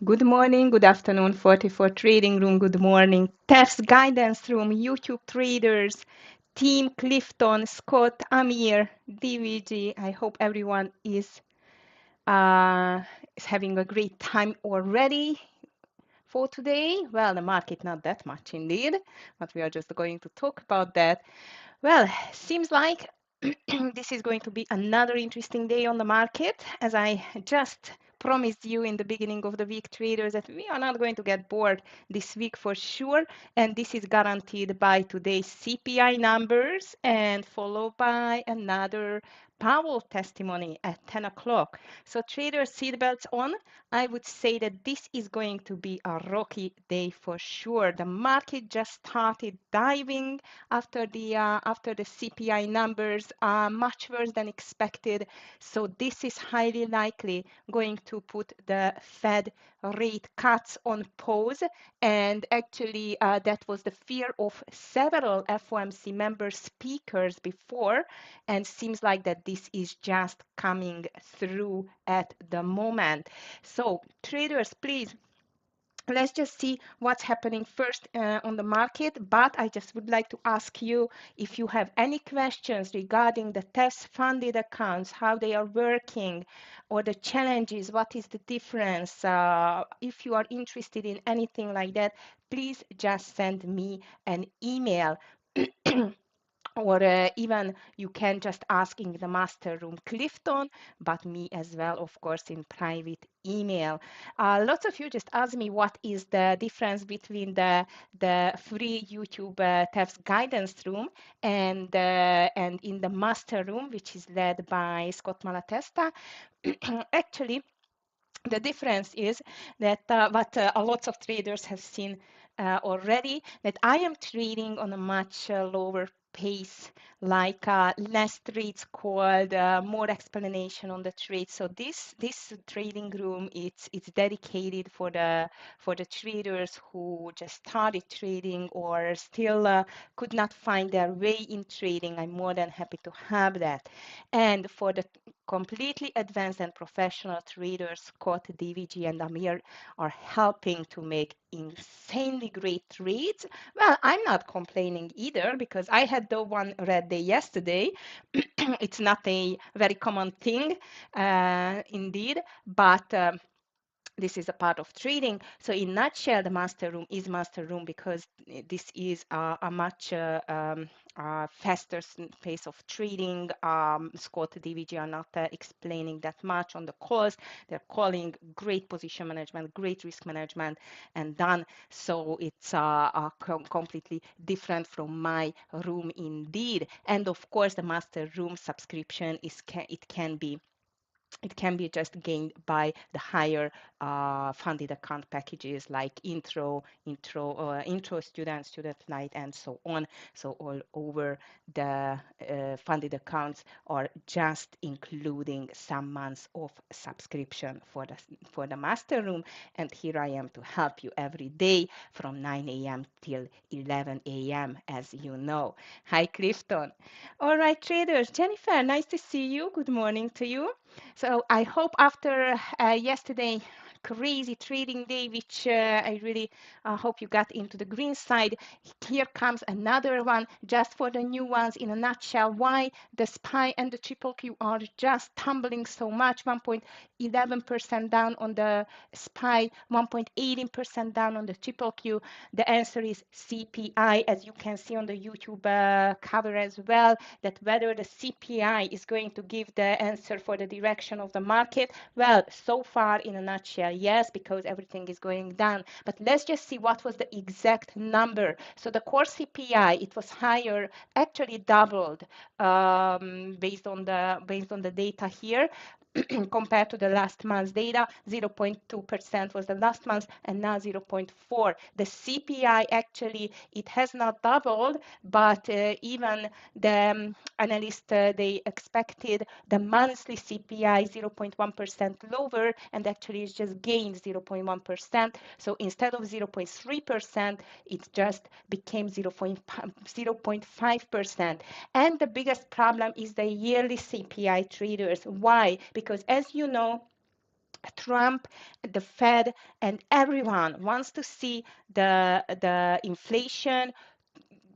Good morning, good afternoon, 44 Trading Room, good morning, TEFS Guidance Room, YouTube traders, Team Clifton, Scott, Amir, DVG. I hope everyone is having a great time already for today. Well, the market not that much indeed, but we are just going to talk about that. Well, seems like this is going to be another interesting day on the market, as I just promised you in the beginning of the week, traders, that we are not going to get bored this week for sure. And this is guaranteed by today's CPI numbers and followed by another Powell testimony at 10 o'clock. So traders, seatbelts on. I would say that this is going to be a rocky day for sure. The market just started diving after the CPI numbers are much worse than expected. So this is highly likely going to put the Fed rate cuts on pause. And actually, that was the fear of several FOMC member speakers before, and seems like that this is just coming through at the moment. So traders, please, let's just see what's happening first on the market. But I just would like to ask you if you have any questions regarding the TEFS funded accounts, how they are working, or the challenges, what is the difference. If you are interested in anything like that, please just send me an email. Or even you can just ask in the master room Clifton, but me as well, of course, in private email. Lots of you just ask me what is the difference between the free YouTube TEFS guidance room and in the master room, which is led by Scott Malatesta. Actually, the difference is that what a lot of traders have seen already, that I am trading on a much lower pace, like less trades called, more explanation on the trade. So this trading room, it's dedicated for the traders who just started trading or still could not find their way in trading. I'm more than happy to have that. And for the completely advanced and professional traders, Scott, DVG, and Amir are helping to make insanely great trades. Well, I'm not complaining either because I had the one red day yesterday. It's not a very common thing, indeed, but this is a part of trading. So in nutshell, the master room is master room because this is a much faster pace of trading. Scott, DVG are not explaining that much on the calls. They're calling great position management, great risk management, and done. So it's completely different from my room indeed. And of course, the master room subscription it can be just gained by the higher funded account packages like intro student, student light, and so on. So all over the funded accounts are just including some months of subscription for the master room. And here I am to help you every day from 9 a.m. till 11 a.m. as you know. Hi, Clifton. All right, traders. Jennifer, nice to see you. Good morning to you. So I hope after yesterday crazy trading day, which I really hope you got into the green side, here comes another one just for the new ones in a nutshell. Why the SPY and the triple Q are just tumbling so much, 1.11% down on the SPY, 1.18% down on the triple Q. The answer is CPI, as you can see on the YouTube cover as well, that whether the CPI is going to give the answer for the direction of the market. Well, so far in a nutshell, yes, because everything is going down. But let's just see what was the exact number. So the core CPI, it was higher, actually doubled based on the data here. Compared to the last month's data, 0.2% was the last month, and now 0.4. The CPI actually, it has not doubled, but even the analysts, they expected the monthly CPI 0.1% lower, and actually it's just gained 0.1%. So instead of 0.3%, it just became 0.5%. And the biggest problem is the yearly CPI traders. Why? Because as you know, Trump, the Fed, and everyone wants to see the inflation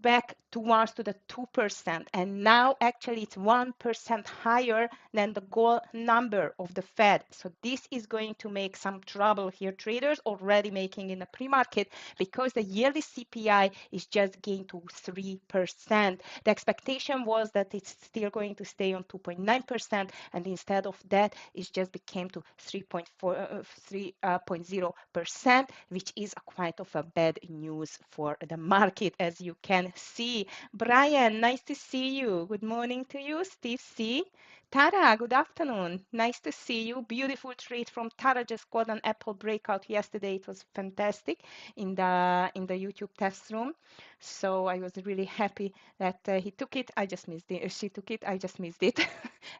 back towards to the 2%, and now actually it's 1% higher than the goal number of the Fed. So this is going to make some trouble here. Traders already making in the pre-market because the yearly CPI is just gained to 3%. The expectation was that it's still going to stay on 2.9%, and instead of that it just became to 3.0%, which is a quite of a bad news for the market, as you can see. Brian, nice to see you. Good morning to you. Steve C. Tara, good afternoon. Nice to see you. Beautiful trade from Tara. Just got an Apple breakout yesterday. It was fantastic in the YouTube test room. So I was really happy that he took it. I just missed it. She took it. I just missed it,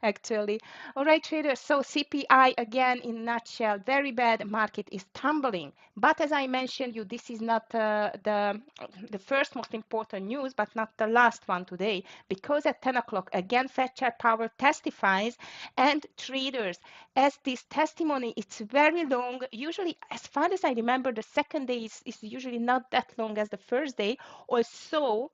actually. All right, traders. So CPI again in nutshell, very bad. Market is tumbling. But as I mentioned you, this is not the first most important news, but not the last one today, because at 10 o'clock again Fed Chair Powell testifies, and traders, as this testimony it's very long. Usually, as far as I remember, the second day is usually not that long as the first day. Also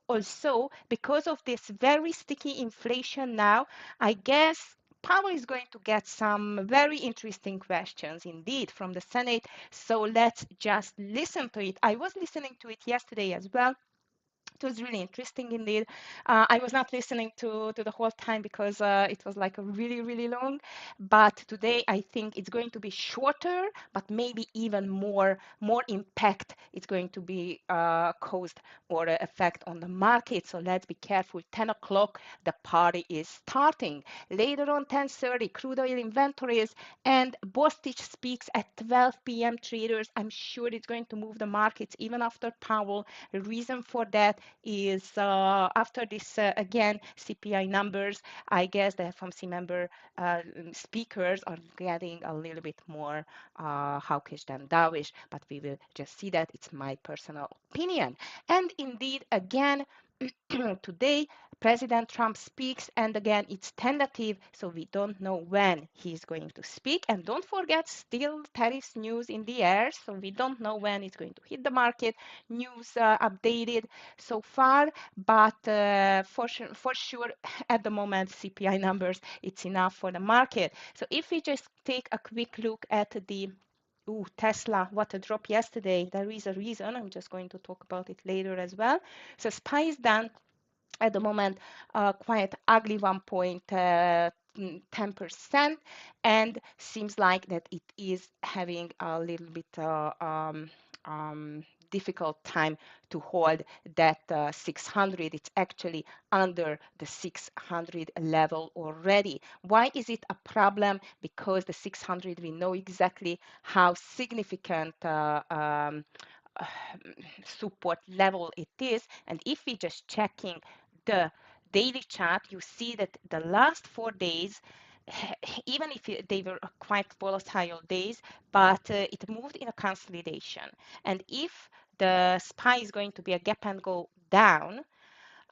because of this very sticky inflation now, I guess Powell is going to get some very interesting questions indeed from the Senate. So let's just listen to it. I was listening to it yesterday as well. It was really interesting indeed. I was not listening to the whole time because it was like a really long. But today I think it's going to be shorter, but maybe even more impact it's going to be caused or effect on the market. So let's be careful. 10 o'clock, the party is starting. Later on 10:30, crude oil inventories, and Bostich speaks at 12 p.m. Traders. I'm sure it's going to move the markets even after Powell. The reason for that is after this again CPI numbers, I guess the FOMC member speakers are getting a little bit more hawkish than dovish, but we will just see that. It's my personal opinion. And indeed, again, today President Trump speaks, and again it's tentative, so we don't know when he's going to speak. And don't forget, still tariffs news in the air, so we don't know when it's going to hit the market. News updated so far, but for sure at the moment CPI numbers, it's enough for the market. So if we just take a quick look at the Tesla, what a drop yesterday. There is a reason. I'm just going to talk about it later as well. So SPY is down at the moment, quite ugly 1.10%, and seems like that it is having a little bit difficult time to hold that 600. It's actually under the 600 level already. Why is it a problem? Because the 600, we know exactly how significant support level it is. And if we just checking the daily chart, you see that the last 4 days, even if they were quite volatile days, but it moved in a consolidation. And if the SPY is going to be a gap and go down,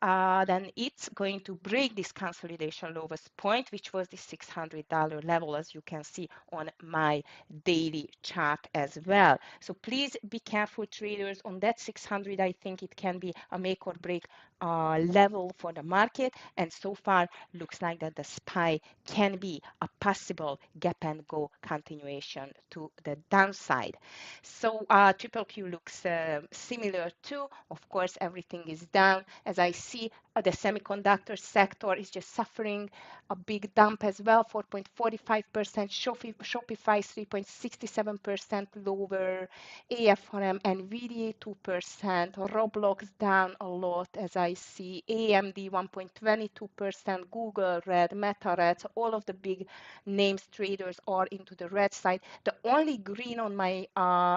then it's going to break this consolidation lowest point, which was the $600 level, as you can see on my daily chart as well. So please be careful, traders, on that 600. I think it can be a make or break level for the market, and so far looks like that the SPY can be a possible gap and go continuation to the downside. So triple Q looks similar too. Of course, everything is down. As I see, the semiconductor sector is just suffering a big dump as well, 4.45%. Shopify 3.67% lower. AFRM, NVIDIA 2%. Roblox down a lot, as I see. AMD 1.22%. Google red, Meta red. So all of the big names traders are into the red side. The only green on my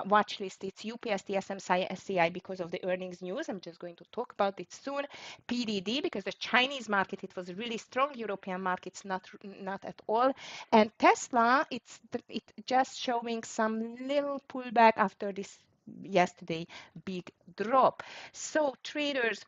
watch list is UPS, TSMC, SCI because of the earnings news. I'm just going to talk about it soon. PDD because the Chinese market, it was really strong. European markets not at all. And Tesla, it's just showing some little pullback after this yesterday big drop. So traders,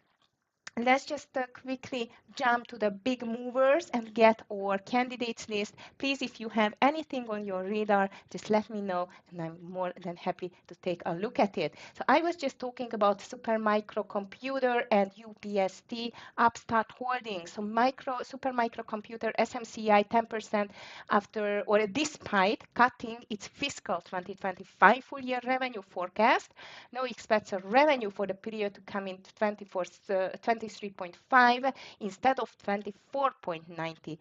let's just quickly jump to the big movers and get our candidates list. Please, if you have anything on your radar, just let me know, and I'm more than happy to take a look at it. So I was just talking about Supermicro Computer and UPST Upstart Holdings. So Supermicro Computer SMCI 10% after, or despite cutting its fiscal 2025 full year revenue forecast, now expects a revenue for the period to come in 23.5 instead of 24.92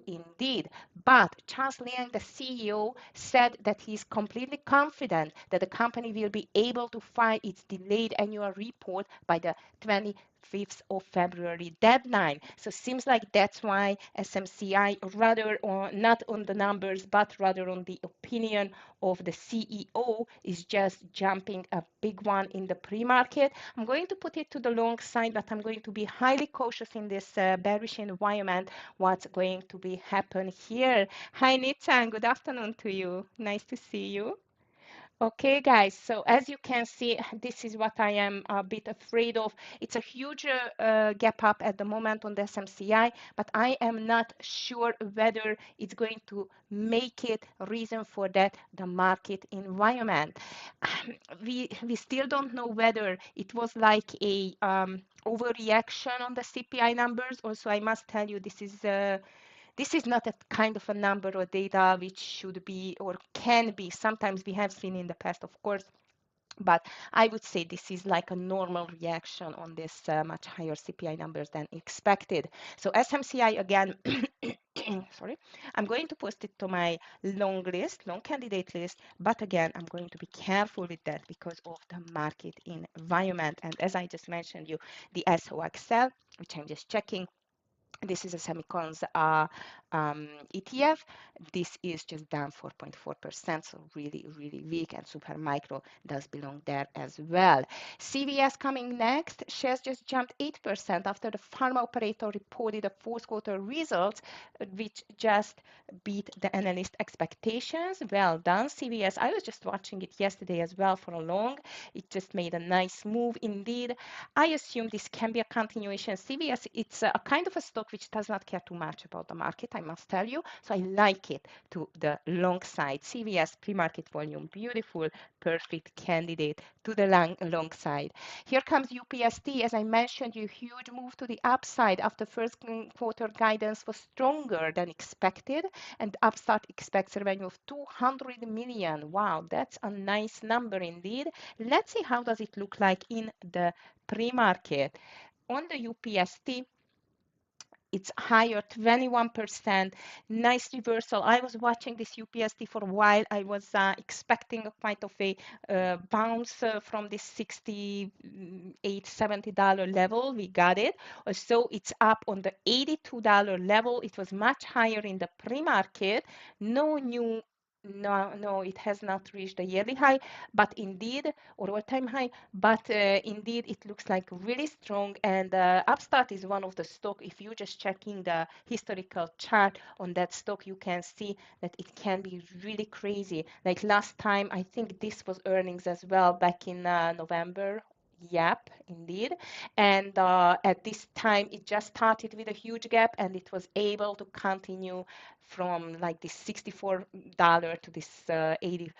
indeed. But Charles Liang, the CEO, said that he is completely confident that the company will be able to file its delayed annual report by the 25th of February deadline. So seems like that's why SMCI, rather not on the numbers, but rather on the opinion of the CEO, is just jumping a big one in the pre-market. I'm going to put it to the long side, but I'm going to be highly cautious in this bearish environment. What's going to be happen here? Hi, Nitsan. Good afternoon to you. Nice to see you. Okay, guys, so as you can see, this is what I am a bit afraid of. It's a huge gap up at the moment on the SMCI, but I am not sure whether it's going to make it a reason for that the market environment. We still don't know whether it was like a overreaction on the CPI numbers. Also, I must tell you, this is not a kind of a number or data which should be or can be. Sometimes we have seen in the past, of course, but I would say this is like a normal reaction on this much higher CPI numbers than expected. So SMCI again, sorry, I'm going to post it to my long list, long candidate list, but again, I'm going to be careful with that because of the market environment. And as I just mentioned you, the SOXL, which I'm just checking, this is a semicons ETF. This is just down 4.4%, so really, really weak, and Supermicro does belong there as well. CVS coming next. Shares just jumped 8% after the pharma operator reported a fourth quarter results, which just beat the analyst expectations. Well done, CVS. I was just watching it yesterday as well for a long. It just made a nice move indeed. I assume this can be a continuation. CVS, it's a kind of a stock which does not care too much about the market, I must tell you. So I like it to the long side. CVS pre-market volume, beautiful, perfect candidate to the long side. Here comes UPST. As I mentioned, you huge move to the upside after first quarter guidance was stronger than expected, and Upstart expects a revenue of 200 million. Wow, that's a nice number indeed. Let's see how does it look like in the pre-market. On the UPST, it's higher, 21%. Nice reversal. I was watching this UPST for a while. I was expecting a quite of a bounce from this $68, $70 level. We got it. So it's up on the $82 level. It was much higher in the pre-market. No new no, no, it has not reached a yearly high, but indeed, or all-time high, but indeed, it looks like really strong. And Upstart is one of the stock. If you just checking the historical chart on that stock, you can see that it can be really crazy. Like last time, I think this was earnings as well back in November. Yep, indeed. And at this time, it just started with a huge gap, and it was able to continue from like this $64 to this $84.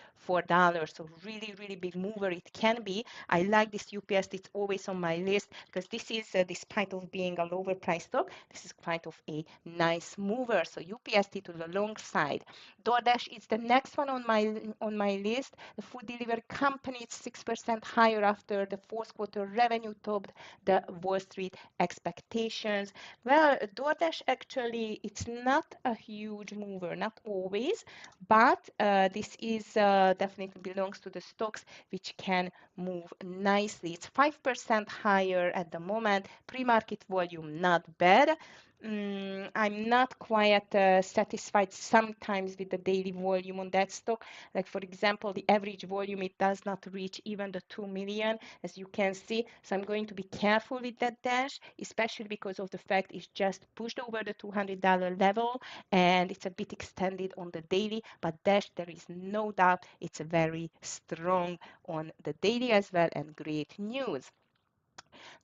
So really, really big mover it can be. I like this UPS. It's always on my list because this is, despite of being a lower price stock, this is quite of a nice mover. So UPST to the long side. DoorDash is the next one on my list. The food delivery company is 6% higher after the fourth quarter revenue topped the Wall Street expectations. Well, DoorDash actually, it's not a huge mover, not always, but this is definitely belongs to the stocks which can move nicely. It's 5% higher at the moment. Pre-market volume, not bad. I'm not quite satisfied sometimes with the daily volume on that stock. Like for example, the average volume, it does not reach even the 2 million, as you can see. So I'm going to be careful with that dash, especially because of the fact it's just pushed over the $200 level and it's a bit extended on the daily. But dash, there is no doubt it's very strong on the daily as well, and great news.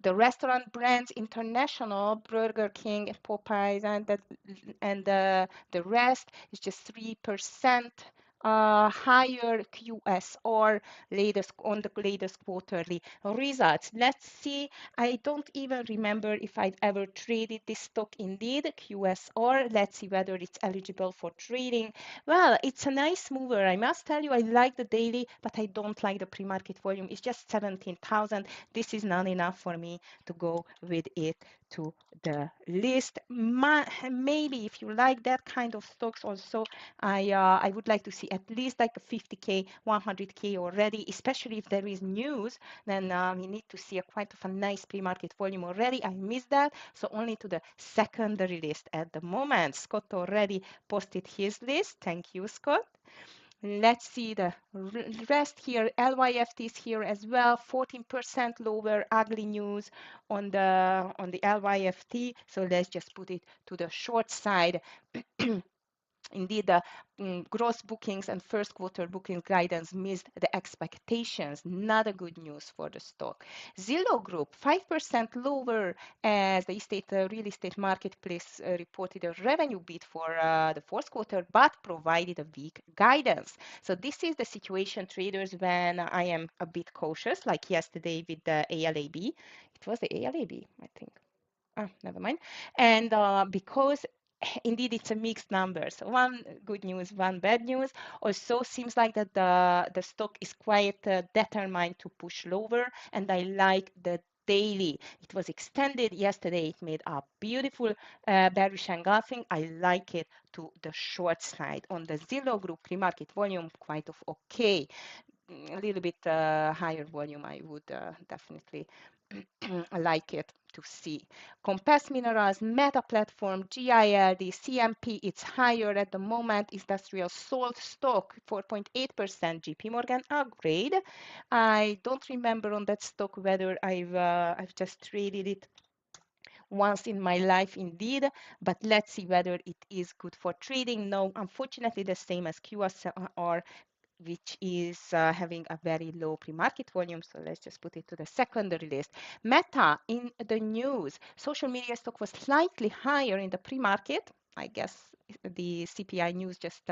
The restaurant brands international, Burger King and Popeyes and the rest is just 3% higher QSR latest on the latest quarterly results. Let's see. I don't even remember if I'd ever traded this stock indeed, QSR. Let's see whether it's eligible for trading. Well, it's a nice mover. I must tell you, I like the daily, but I don't like the pre-market volume. It's just 17,000. This is not enough for me to go with it to the list. Maybe if you like that kind of stocks also, I would like to see at least like a 50K, 100K already, especially if there is news, then we need to see a quite of a nice pre-market volume already. I missed that, so only to the secondary list at the moment. Scott already posted his list. Thank you, Scott. Let's see the rest here. LYFT is here as well. 14% lower. Ugly news on the LYFT. So let's just put it to the short side. Indeed, the gross bookings and first quarter booking guidance missed the expectations. Not a good news for the stock. Zillow Group, 5% lower as the real estate marketplace reported a revenue beat for the fourth quarter, but provided a weak guidance. So this is the situation, traders, when I am a bit cautious, like yesterday with the ALAB. It was the ALAB, I think. Never mind. And because indeed it's a mixed number. So one good news, one bad news. Also seems like that the stock is quite determined to push lower, and I like the daily. It was extended yesterday. It made a beautiful bearish engulfing. I like it to the short side. On the Zillow Group pre-market volume, quite of okay. A little bit higher volume, I would definitely like it to see. Compass Minerals, Meta Platform, GILD, CMP, it's higher at the moment. Industrial Salt stock, 4.8%. JP Morgan upgrade. I don't remember on that stock whether I've just traded it once in my life indeed, but let's see whether it is good for trading. No, unfortunately, the same as QSR, which is having a very low pre-market volume. So let's just put it to the secondary list. Meta in the news. Social media stock was slightly higher in the pre-market. I guess the CPI news just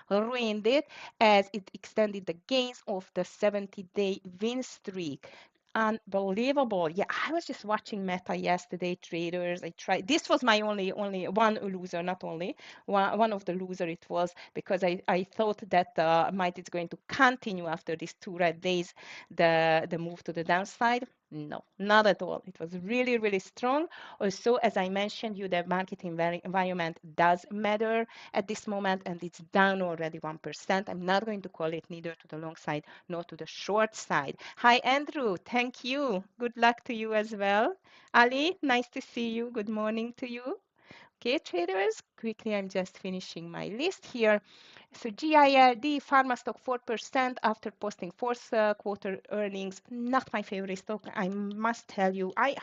ruined it as it extended the gains of the 70-day win streak. Unbelievable. Yeah, I was just watching Meta yesterday, traders. I tried. This was my only one loser, not only one of the loser it was, because I thought that might it's going to continue after these two red days, the move to the downside. No, not at all. It was really, really strong. Also, as I mentioned you, the market environment does matter at this moment, and it's down already 1%. I'm not going to call it neither to the long side nor to the short side. Hi, Andrew. Thank you. Good luck to you as well. Ali, nice to see you. Good morning to you. Okay, traders, quickly, I'm just finishing my list here. So GILD, pharma stock 4% after posting fourth quarter earnings. Not my favorite stock, I must tell you. I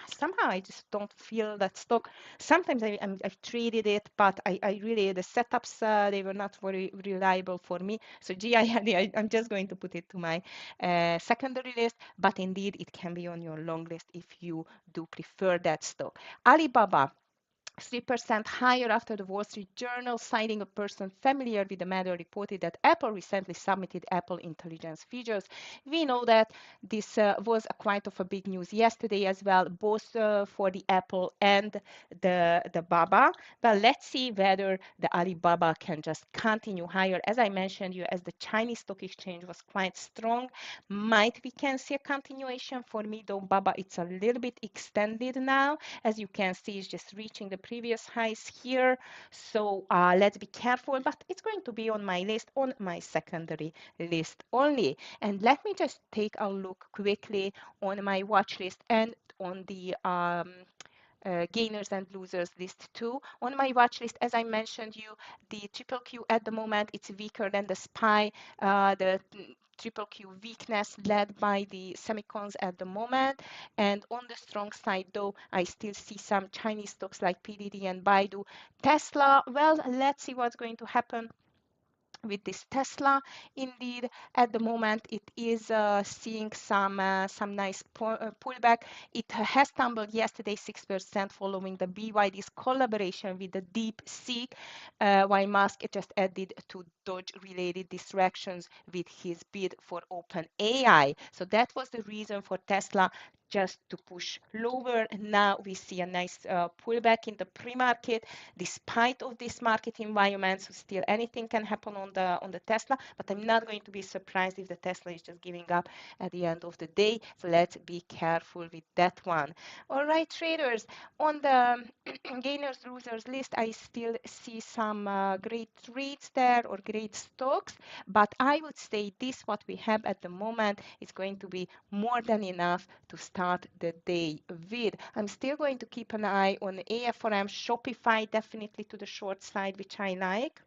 just don't feel that stock. Sometimes I've traded it, but I really, the setups, they were not very reliable for me. So GILD, I'm just going to put it to my secondary list, but indeed it can be on your long list if you do prefer that stock. Alibaba, 3% higher after the Wall Street Journal, citing a person familiar with the matter, reported that Apple recently submitted Apple Intelligence features. We know that this was quite of a big news yesterday as well, both for the Apple and the Baba. But let's see whether the Alibaba can just continue higher. As I mentioned you, as the Chinese stock exchange was quite strong, might we can see a continuation. For me, though, Baba, it's a little bit extended now. As you can see, it's just reaching the previous highs here. So let's be careful, but it's going to be on my list, on my secondary list only. And let me just take a look quickly on my watch list and on the gainers and losers list too. On my watch list, as I mentioned you, the triple Q at the moment, it's weaker than the SPY. The triple Q weakness led by the semicons at the moment. And on the strong side, though, I still see some Chinese stocks like PDD and Baidu. Tesla, well, let's see what's going to happen with this Tesla. Indeed, at the moment, it is seeing some nice pullback. It has tumbled yesterday 6% following the BYD's collaboration with the DeepSeek, while Musk just added to Doge-related distractions with his bid for OpenAI. So that was the reason for Tesla just to push lower. Now we see a nice pullback in the pre-market despite of this market environment. So still anything can happen on the Tesla, but I'm not going to be surprised if the Tesla is just giving up at the end of the day. So let's be careful with that one. All right, traders, on the gainers losers list, I still see some great trades there or great stocks, but I would say this what we have at the moment is going to be more than enough to start the day with. I'm still going to keep an eye on AFRM, Shopify, definitely to the short side, which I like.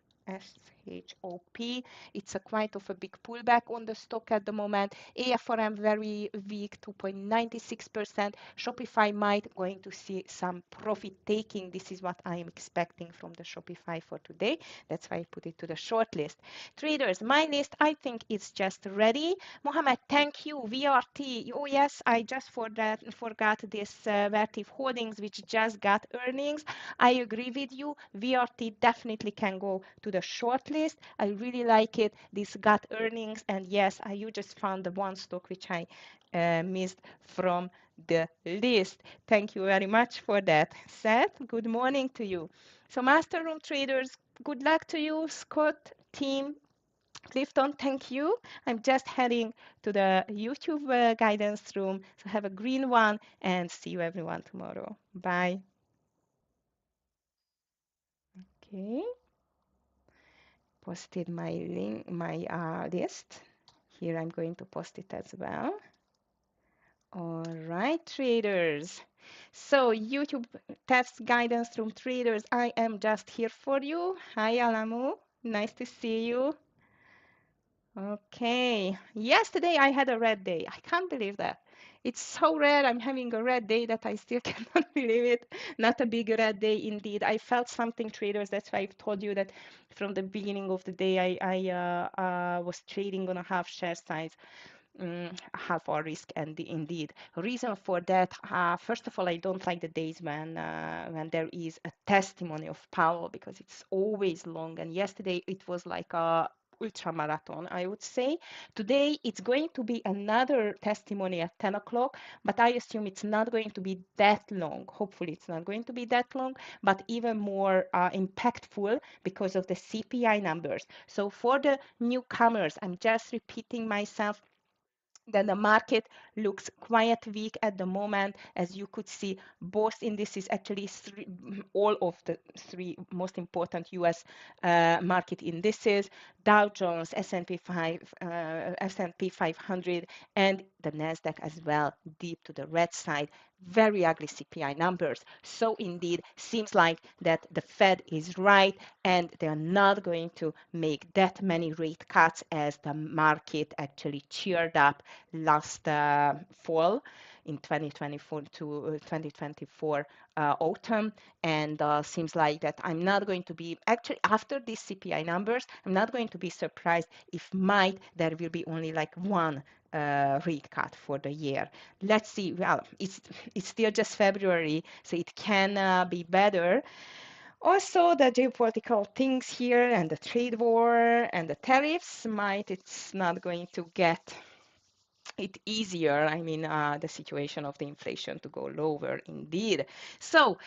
SHOP. It's a quite of a big pullback on the stock at the moment. AFRM very weak, 2.96%. Shopify might going to see some profit taking. This is what I am expecting from the Shopify for today. That's why I put it to the short list. Traders, my list, I think it's just ready. Mohammed, thank you. VRT. Oh yes, I just forgot this Vertiv Holdings, which just got earnings. I agree with you. VRT definitely can go to the short list. I really like it. This got earnings, and yes, you just found the one stock which I missed from the list. Thank you very much for that. Seth, good morning to you. So Master Room traders, good luck to you. Scott, team, Clifton, thank you. I'm just heading to the YouTube guidance room. So have a green one and see you everyone tomorrow. Bye. Okay, posted my link, my list. Here I'm going to post it as well. All right, traders. So YouTube TEFS guidance room traders, I am just here for you. Hi, Alamu. Nice to see you. Okay. Yesterday I had a red day. I can't believe that. It's so rare I'm having a red day that I still cannot believe it. Not a big red day indeed. I felt something, traders. That's why I've told you that from the beginning of the day I was trading on a half share size, half our risk, and indeed reason for that, first of all, I don't like the days when there is a testimony of Powell because it's always long, and yesterday it was like a ultra marathon, I would say. Today it's going to be another testimony at 10 o'clock, but I assume it's not going to be that long. Hopefully it's not going to be that long, but even more impactful because of the CPI numbers. So for the newcomers, I'm just repeating myself, that the market looks quite weak at the moment. As you could see, both indices, actually all of the three most important US market indices, Dow Jones, S&P 500, and the Nasdaq as well, deep to the red side. Very ugly CPI numbers. So indeed, seems like that the Fed is right and they're not going to make that many rate cuts as the market actually cheered up last fall in 2024 to 2024 autumn, and seems like that I'm not going to be, actually after these CPI numbers, I'm not going to be surprised if there will be only like one rate cut for the year. Let's see. Well, it's still just February, so it can be better. Also, the geopolitical things here and the trade war and the tariffs it's not going to get it easier. I mean, the situation of the inflation to go lower indeed. So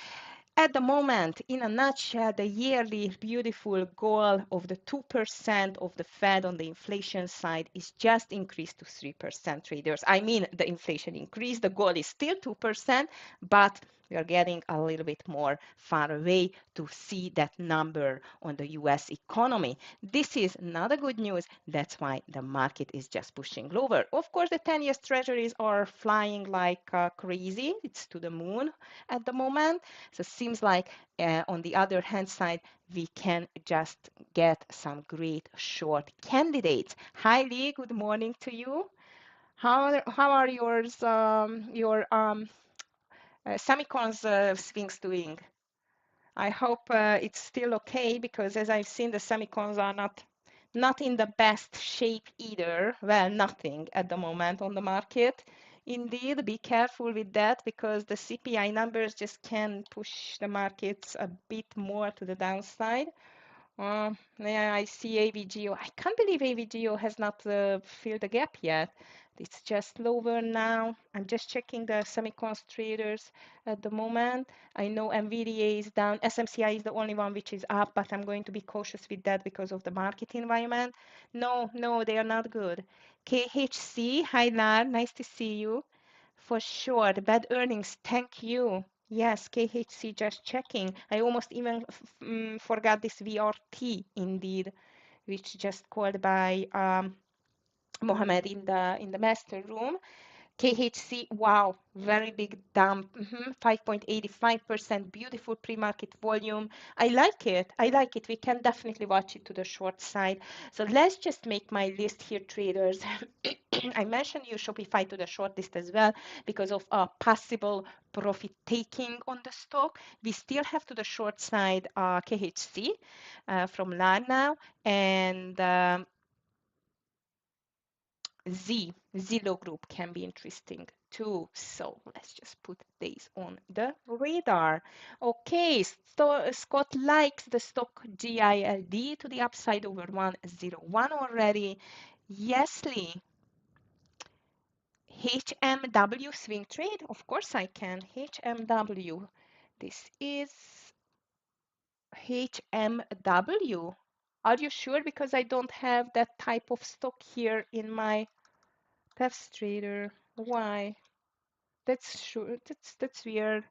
at the moment, in a nutshell, the yearly beautiful goal of the 2% of the Fed on the inflation side is just increased to 3%, traders. I mean, the inflation increased, the goal is still 2%, but we are getting a little bit more far away to see that number on the US economy. This is not a good news. That's why the market is just pushing lower. Of course, the 10-year treasuries are flying like crazy. It's to the moon at the moment. So it seems like on the other hand side, we can just get some great short candidates. Hi, Lee. Good morning to you. How are your semicons swings doing? I hope it's still okay because as I've seen, the semicons are not not in the best shape either. Well, nothing at the moment on the market. Indeed, be careful with that because the CPI numbers just can push the markets a bit more to the downside. Yeah, I see AVGO. I can't believe AVGO has not filled the gap yet. It's just lower now. I'm just checking the semicon traders at the moment. I know NVDA is down. SMCI is the only one which is up, but I'm going to be cautious with that because of the market environment. No, no, they are not good. KHC, hi Lar, nice to see you. For sure, the bad earnings. Thank you. Yes, KHC just checking. I almost even forgot this VRT indeed, which just called by Mohammed in the master room. KHC, wow, very big dump, 5.85%, beautiful pre-market volume. I like it. I like it. We can definitely watch it to the short side. So let's just make my list here, traders. I mentioned you Shopify to the short list as well because of possible profit taking on the stock. We still have to the short side KHC from LAN now and Zillow Group can be interesting too. So let's just put these on the radar. Okay, Scott likes the stock GILD to the upside over 101 already. Yes, Lee. HMW swing trade? Of course I can. HMW. This is HMW. Are you sure? Because I don't have that type of stock here in my TEFS trader. Why? That's sure. That's weird.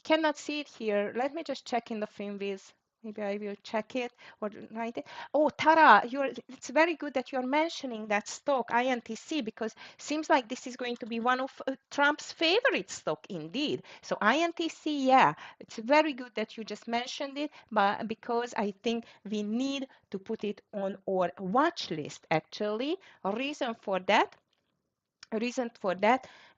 Cannot see it here. Let me just check in the FinViz. Maybe I will check it or write it. Oh, Tara, it's very good that you're mentioning that stock, INTC, because seems like this is going to be one of Trump's favorite stock indeed. So INTC, yeah, it's very good that you just mentioned it, but because I think we need to put it on our watch list actually. A reason for that,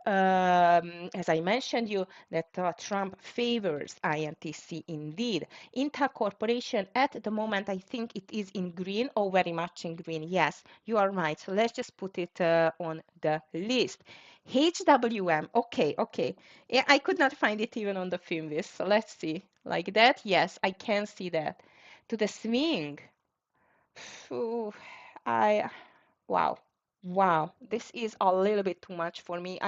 as I mentioned you, that Trump favors INTC indeed. Intel Corporation at the moment, I think it is in green, or very much in green. Yes, you are right. So let's just put it on the list. HWM, okay, okay. Yeah, I could not find it even on the film list. So let's see. Like that, yes, I can see that. To the swing. Phew, I Wow. Wow. This is a little bit too much for me.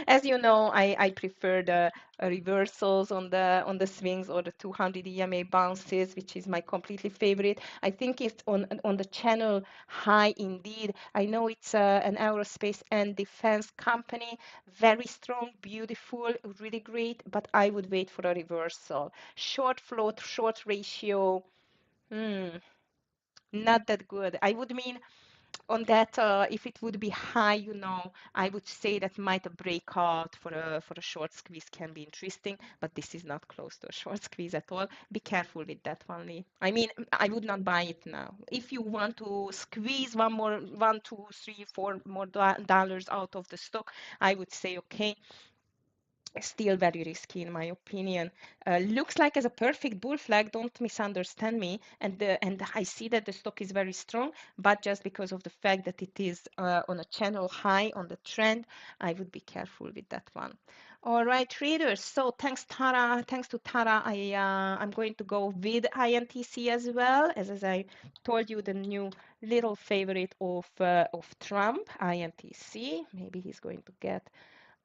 As you know, I prefer the reversals on the swings or the 200 EMA bounces, which is my completely favorite. I think it's on the channel high indeed. I know it's an aerospace and defense company, very strong, beautiful, really great, but I would wait for a reversal. Short float, short ratio, hmm, not that good. I would mean on that, if it would be high, I would say that might a breakout for a short squeeze can be interesting, but this is not close to a short squeeze at all. Be careful with that one, Lee. I mean, I would not buy it now. If you want to squeeze one, two, three, four more dollars out of the stock, I would say okay, still very risky in my opinion. Looks like as a perfect bull flag, don't misunderstand me, and I see that the stock is very strong, but just because of the fact that it is on a channel high on the trend, I would be careful with that one. All right, traders. So thanks, Tara. Thanks to Tara, I'm going to go with INTC as well, as I told you, the new little favorite of Trump, INTC. Maybe he's going to get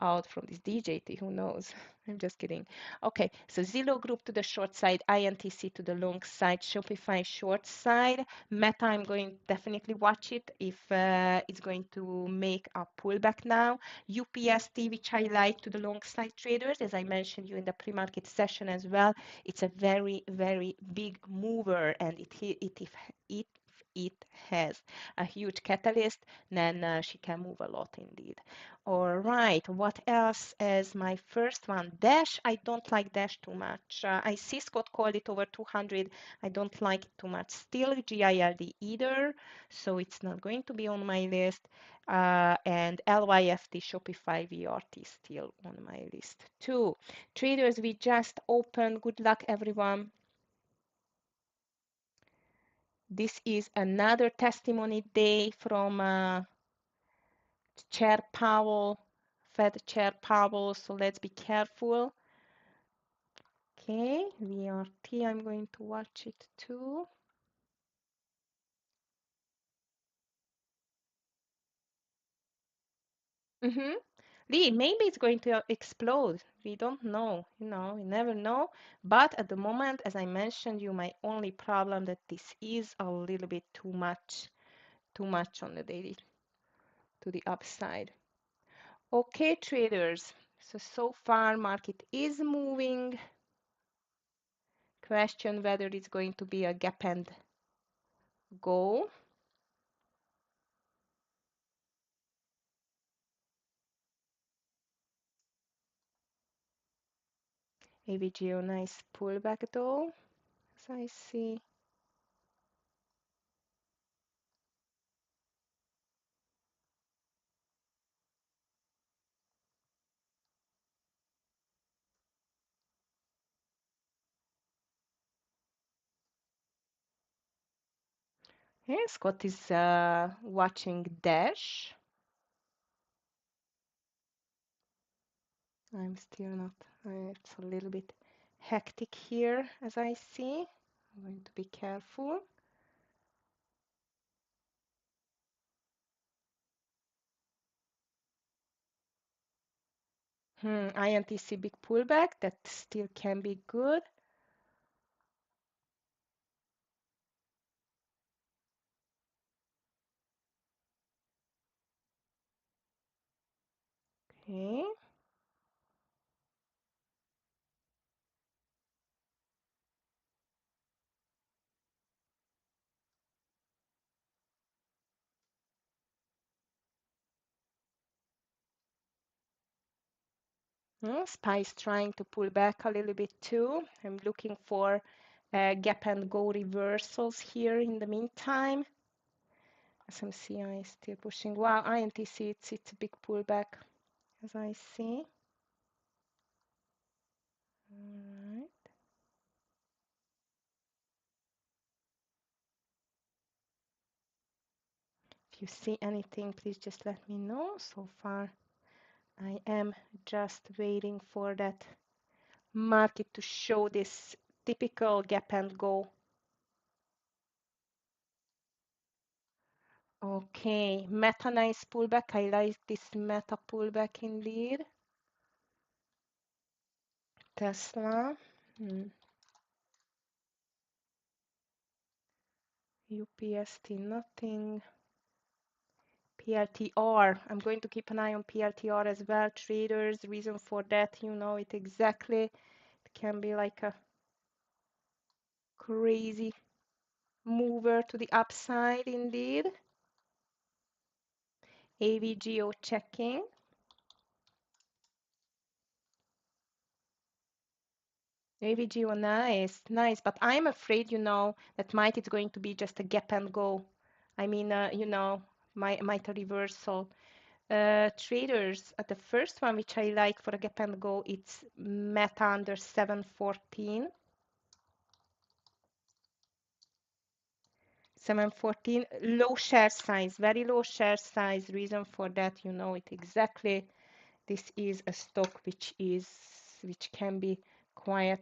out from this DJT, who knows? I'm just kidding. Okay, so Zillow Group to the short side, INTC to the long side, Shopify short side. Meta, I'm going definitely watch it if it's going to make a pullback now. UPST, which I like to the long side traders, as I mentioned you in the pre-market session as well. It's a very, very big mover, and if it has a huge catalyst, then she can move a lot indeed. All right, what else as my first one? Dash, I don't like Dash too much. I see Scott called it over 200. I don't like it too much. Still GILD either, so it's not going to be on my list. And LYFT Shopify VRT still on my list too. Traders, we just opened. Good luck, everyone. This is another testimony day from Chair Powell, Fed Chair Powell, so let's be careful. Okay, VRT, I'm going to watch it too. Lee, maybe it's going to explode. We don't know, we never know. But at the moment, as I mentioned you, my only problem that this is a little bit too much on the daily to the upside. Okay, traders. So far, market is moving. Question whether it's going to be a gap and go. AVGO, nice pullback though, as I see. Yeah, Scott is watching Dash. I'm still not, it's a little bit hectic here as I see. I'm going to be careful. INTC big pullback, that still can be good. Okay. SPY is trying to pull back a little bit too. I'm looking for gap and go reversals here in the meantime. SMCI is still pushing. Wow, INTC, it's a big pullback as I see. All right. If you see anything, please just let me know. So far, I am just waiting for that market to show this typical gap and go. Okay, Meta nice pullback. I like this Meta pullback indeed. Tesla. UPST, nothing. PRTR. I'm going to keep an eye on PRTR as well. Traders, reason for that, you know it exactly. It can be like a crazy mover to the upside indeed. AVGO checking. AVGO, nice, nice. But I'm afraid, that might it's going to be just a gap and go. I mean, might a reversal. Traders, the first one which I like for a gap and go, it's Meta under 714. 714, low share size, very low share size. Reason for that, you know it exactly. This is a stock which can be quite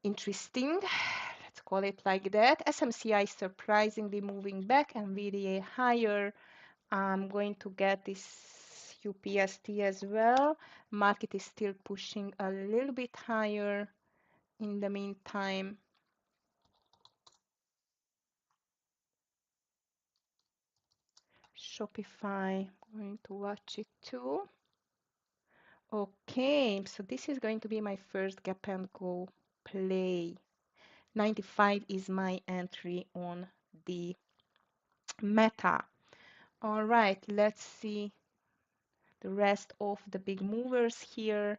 interesting. Let's call it like that. SMCI surprisingly moving back and VDA higher. I'm going to get this UPST as well. Market is still pushing a little bit higher in the meantime. Shopify, I'm going to watch it too. Okay, so this is going to be my first gap and go play. 95 is my entry on the Meta. All right, let's see the rest of the big movers here,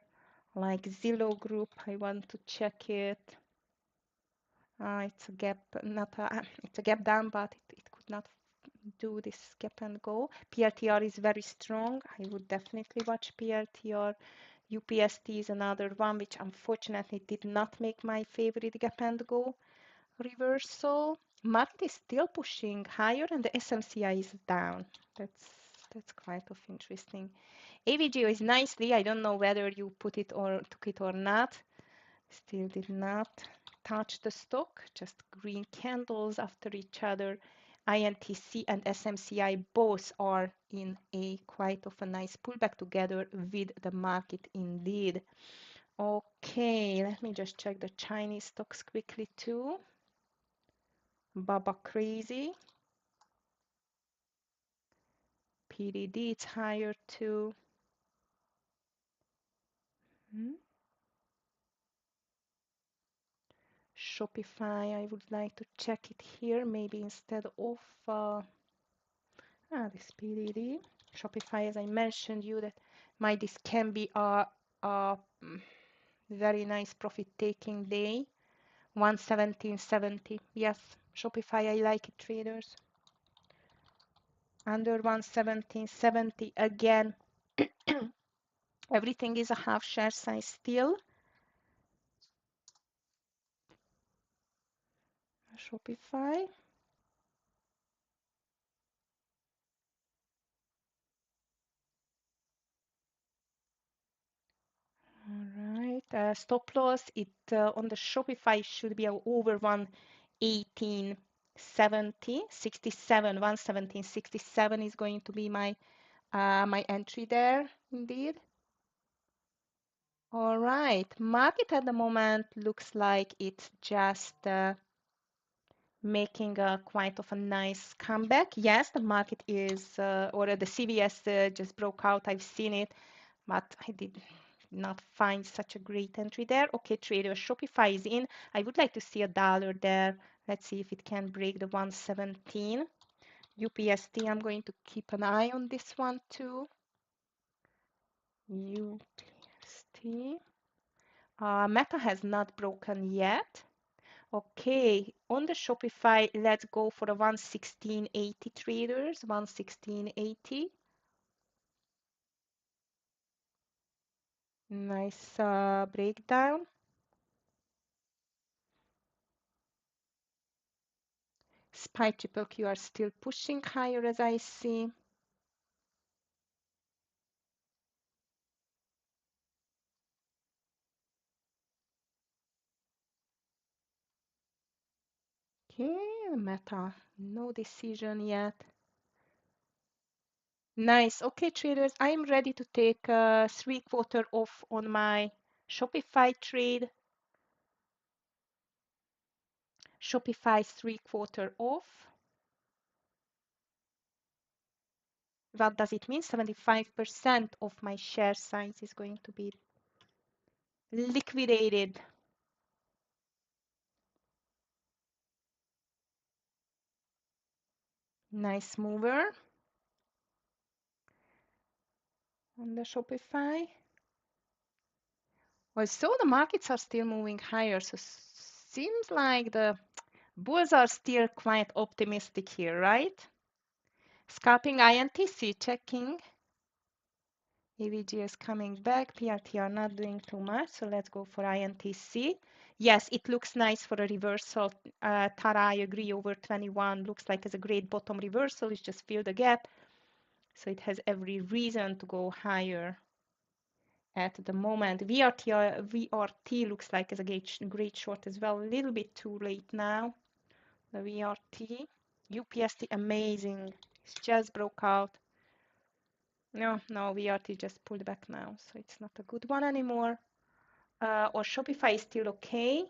like Zillow Group. I want to check it. It's a gap, not a, it's a gap down, but it could not do this gap and go. PRTR is very strong. I would definitely watch PRTR. UPST is another one which unfortunately did not make my favorite gap and go. reversal. Market is still pushing higher and the SMCI is down. That's quite of interesting. AVGO is nicely. I don't know whether you put it or took it or not. Still did not touch the stock. Just green candles after each other. INTC and SMCI both are in a quite of a nice pullback together with the market indeed. Okay, let me just check the Chinese stocks quickly too. Baba crazy. PDD, it's higher too. Shopify, I would like to check it here, maybe instead of this PDD. Shopify, as I mentioned you, that this can be a very nice profit-taking day. 117.70. Yes, Shopify, I like it, traders. Under 117.70 again. Everything is a half share size still. Shopify. All right. Stop loss. It on the Shopify should be over 118.70. 67. 117.67 is going to be my my entry there. Indeed. All right. Market at the moment looks like it's just making a quite of a nice comeback. Yes, the market is, or the CVS just broke out. I've seen it, but I did not find such a great entry there. Okay, trader, Shopify is in. I would like to see a dollar there. Let's see if it can break the 117. UPST, I'm going to keep an eye on this one too. UPST. Meta has not broken yet. Okay, on the Shopify, let's go for a 116.80 traders, 116.80. Nice breakdown. SPY triple Q are still pushing higher as I see. Okay, Meta, no decision yet. Nice. Okay, traders, I'm ready to take 3/4 off on my Shopify trade. Shopify 3/4 off. What does it mean? 75% of my share size is going to be liquidated. Nice mover on the Shopify. Also, the markets are still moving higher, so seems like the bulls are still quite optimistic here, right? Scalping INTC, checking. AVG is coming back. PRT are not doing too much, so let's go for INTC. Yes, it looks nice for a reversal. Tara, I agree, over 21 looks like it's a great bottom reversal. It's just filled the gap, so it has every reason to go higher at the moment. VRT looks like it's a great short as well. A little bit too late now. The VRT. UPST, amazing. It's just broke out. No, VRT just pulled back now, so it's not a good one anymore. Or Shopify is still okay.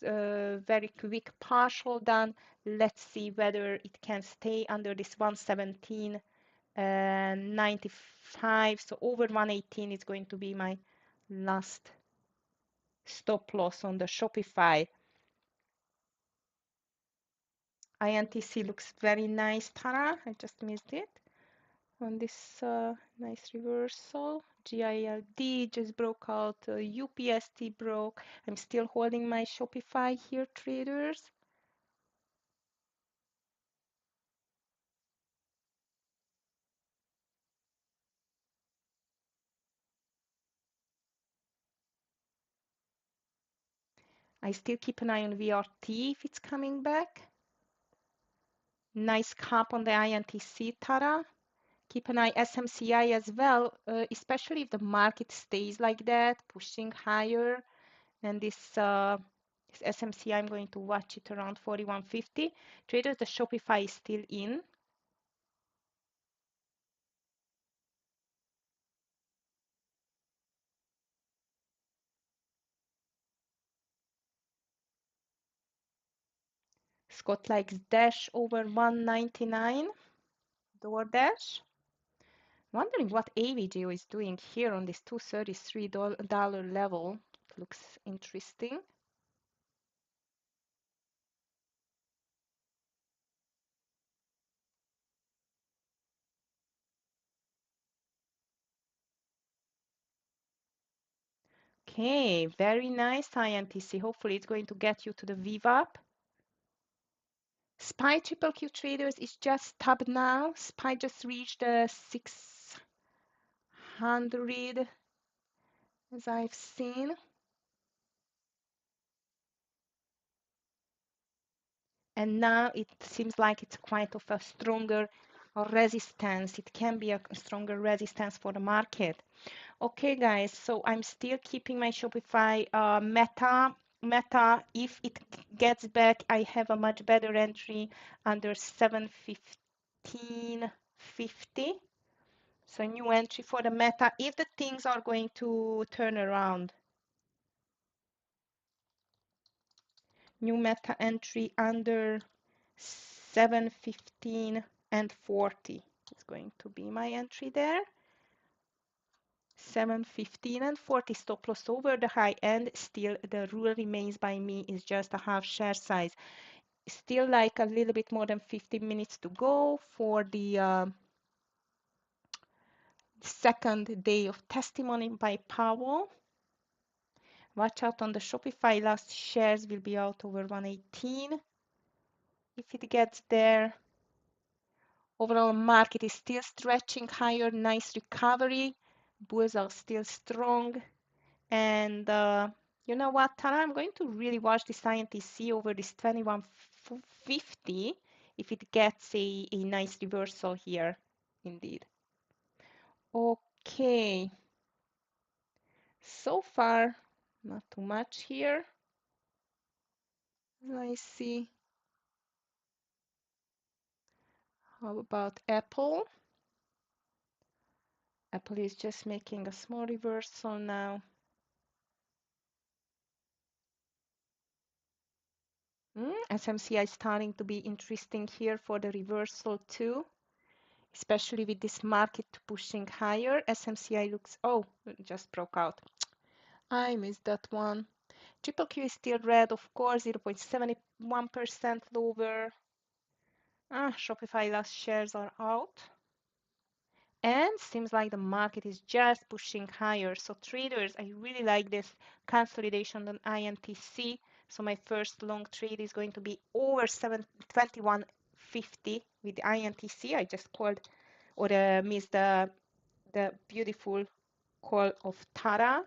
Very quick partial done. Let's see whether it can stay under this 117.95. So over 118 is going to be my last stop loss on the Shopify. INTC looks very nice, Tara. I just missed it on this nice reversal. GILD just broke out. UPST broke. I'm still holding my Shopify here, traders. I still keep an eye on VRT if it's coming back. Nice cup on the INTC, Tara. Keep an eye SMCI as well, especially if the market stays like that, pushing higher. And this SMCI, I'm going to watch it around 41.50. Traders, the Shopify is still in. Scott likes Dash over 199. DoorDash. Wondering what AVGO is doing here on this $233 level. Looks interesting. Okay, very nice INTC. Hopefully it's going to get you to the VWAP. SPY triple Q traders is just tabbed now. SPY just reached the 600 as I've seen. And now it seems like it's quite of a stronger resistance. It can be a stronger resistance for the market. Okay, guys, so I'm still keeping my Shopify Meta. If it gets back, I have a much better entry under 715.50. So new entry for the Meta if the things are going to turn around. New Meta entry under 715 and 40 is going to be my entry there. 715 and 40 stop loss over the high end. Still the rule remains by me is just a half share size. Still like a little bit more than 15 minutes to go for the second day of testimony by Powell. Watch out on the Shopify. Last shares will be out over 118 if it gets there. Overall market is still stretching higher. Nice recovery. Bulls are still strong. And you know what, Tara? I'm going to really watch this INTC over this 2150 if it gets a nice reversal here, indeed. Okay. So far, not too much here. I see. How about Apple? Apple is just making a small reversal now. SMCI is starting to be interesting here for the reversal too, especially with this market pushing higher. SMCI looks, oh, it just broke out. I missed that one. Triple Q is still red, of course, 0.71% lower. Shopify last shares are out. And seems like the market is just pushing higher. So traders, I really like this consolidation on INTC. So my first long trade is going to be over 2150 with the INTC. I just called or missed the beautiful call of Tara.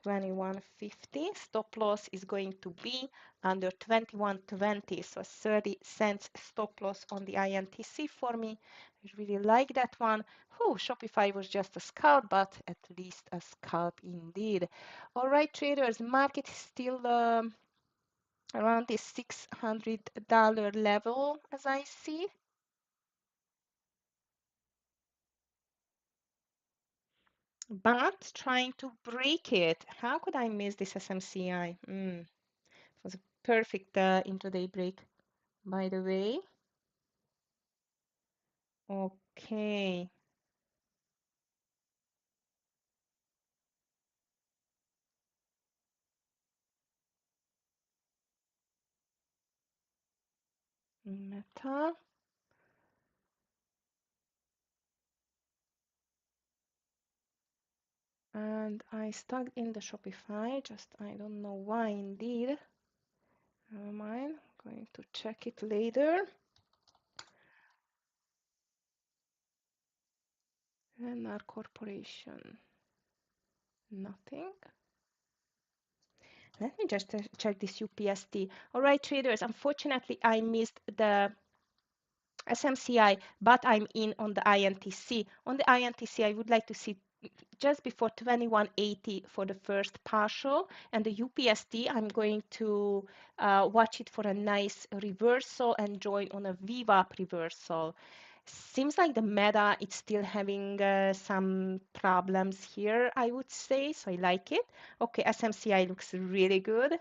2150. Stop loss is going to be under 2120, so 30 cents stop loss on the INTC for me. I really like that one. Oh, Shopify was just a scalp, but at least a scalp indeed. All right, traders, market is still around this $600 level as I see. But trying to break it. How could I miss this SMCI? It was a perfect intraday break, by the way. Okay. Meta. And I stuck in the Shopify, just I don't know why indeed. Never mind, I'm going to check it later. And our corporation, nothing. Let me just check this UPST. All right, traders, unfortunately, I missed the SMCI, but I'm in on the INTC. On the INTC, I would like to see just before 2180 for the first partial, and the UPST, I'm going to watch it for a nice reversal and join on a VWAP reversal. Seems like the meta it's still having some problems here, I would say, so I like it. Okay, SMCI looks really good.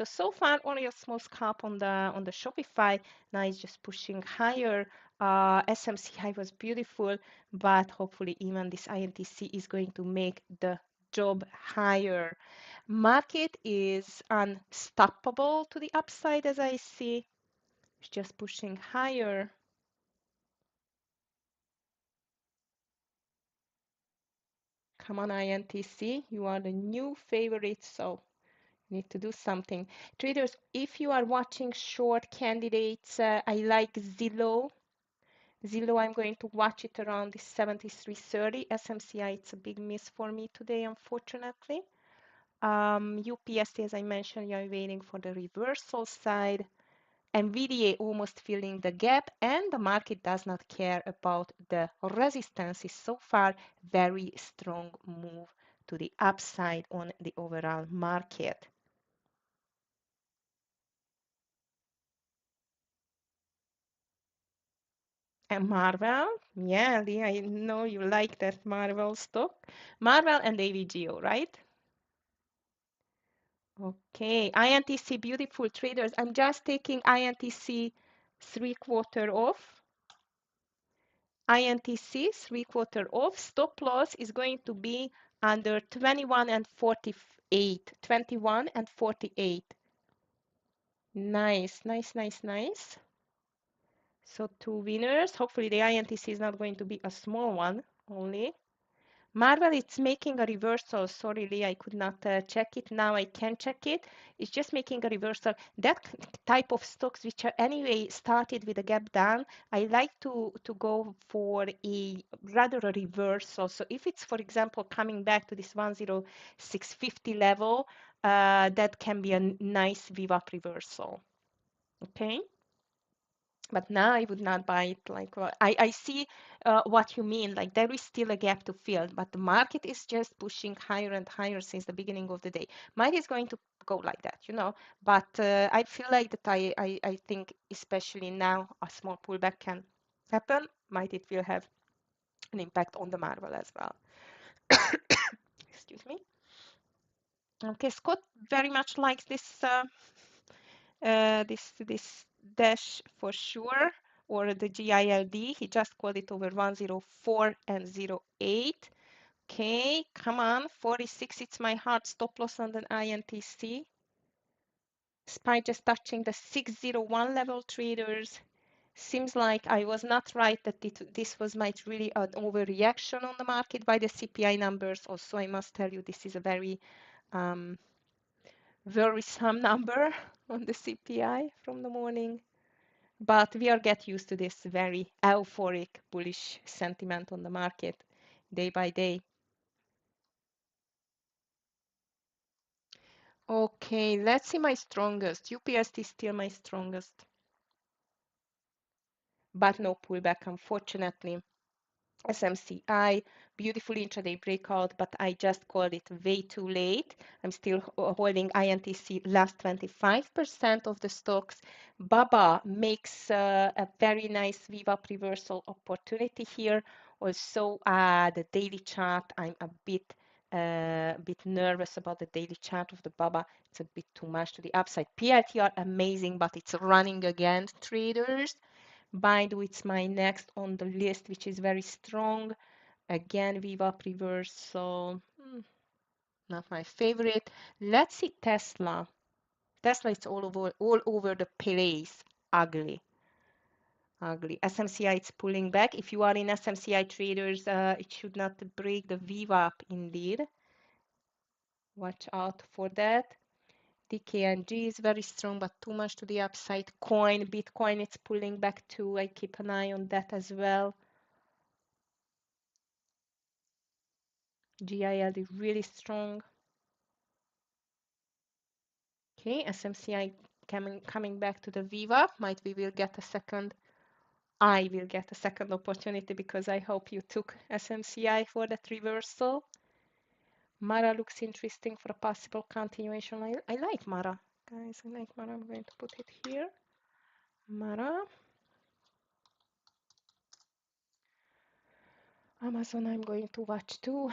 So far only a small scalp on the Shopify. Now it's just pushing higher. SMCI was beautiful, but hopefully even this INTC is going to make the job higher. Market is unstoppable to the upside as I see. It's just pushing higher. Come on, INTC, you are the new favorite, so you need to do something. Traders, if you are watching short candidates, I like Zillow. Zillow, I'm going to watch it around the 73.30. SMCI, it's a big miss for me today, unfortunately. UPST, as I mentioned, you're waiting for the reversal side. NVDA almost filling the gap, and the market does not care about the resistances so far. Very strong move to the upside on the overall market. And Marvel, yeah, Lee, I know you like that Marvel stock. Marvel and AVGO, right? Okay, INTC, beautiful traders. I'm just taking INTC 3/4 off. INTC 3/4 off. Stop loss is going to be under 21 and 48. 21 and 48. Nice, nice, nice, nice. So two winners. Hopefully the INTC is not going to be a small one only. Marvel, it's making a reversal. Sorry, Lee, I could not check it. Now I can check it. It's just making a reversal. That type of stocks, which are anyway started with a gap down, I like to go for a rather a reversal. So if it's, for example, coming back to this 10650 level, that can be a nice VWAP reversal. Okay. But now I would not buy it. Like I see what you mean. Like there is still a gap to fill, but the market is just pushing higher and higher since the beginning of the day. Might is going to go like that, you know. But I feel like that I think especially now a small pullback can happen. Might it will have an impact on the Marvel as well. Excuse me. Okay, Scott very much likes this dash for sure, or the GILD. He just called it over 104 and 08. Okay, come on, 46. It's my hard stop loss on the INTC. SPY just touching the 601 level, traders. Seems like I was not right that this was might really an overreaction on the market by the CPI numbers. Also, I must tell you, this is a very worrisome number on the CPI from the morning. But we are get used to this very euphoric bullish sentiment on the market day by day. Okay, let's see my strongest. UPST is still my strongest, but no pullback, unfortunately. SMCI, beautiful intraday breakout, but I just called it way too late. I'm still holding INTC last 25% of the stocks. BABA makes a very nice VWAP reversal opportunity here. Also, the daily chart, I'm a bit nervous about the daily chart of the BABA. It's a bit too much to the upside. PLTR amazing, but it's running against traders. Baidu, it's my next on the list, which is very strong. Again, VWAP reversal, not my favorite. Let's see Tesla. Tesla is all over the place. Ugly, ugly. SMCI, it's pulling back. If you are in SMCI traders, it should not break the VWAP indeed. Watch out for that. DKNG is very strong, but too much to the upside. Bitcoin, it's pulling back too. I keep an eye on that as well. GILD really strong. Okay, SMCI coming back to the VWAP. Might we will get a second. I will get a second opportunity because I hope you took SMCI for that reversal. Mara looks interesting for a possible continuation. I like Mara, guys. I like Mara. I'm going to put it here. Mara. Amazon, I'm going to watch too.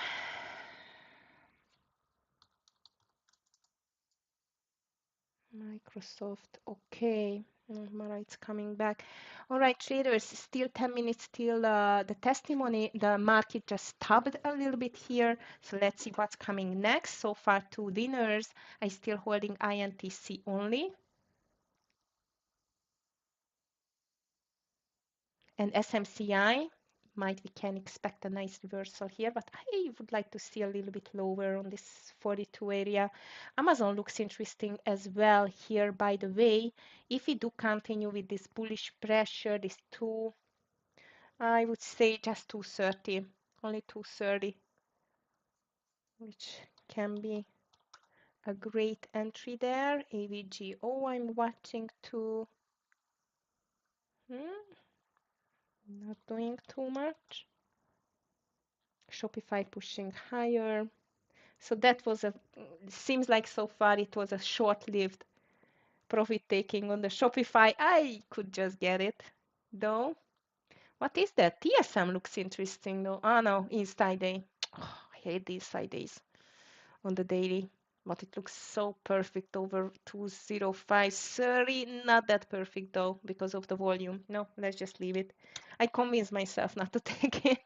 Microsoft, okay. Mara, it's coming back. All right, traders, still 10 minutes till the testimony. The market just stopped a little bit here. So let's see what's coming next. So far, two winners. I still holding INTC only. And SMCI, might we can expect a nice reversal here, but I would like to see a little bit lower on this 42 area. Amazon looks interesting as well here, by the way. If we do continue with this bullish pressure, this two, I would say just 230, only 230, which can be a great entry there. AVGO, I'm watching too. Not doing too much. Shopify pushing higher. So that was seems like so far it was a short-lived profit taking on the Shopify. I could just get it though. What is that? TSM looks interesting though. Oh no, inside day. Oh, I hate these side days on the daily, but it looks so perfect over 205.30. Not that perfect though because of the volume. No, let's just leave it. I convinced myself not to take it.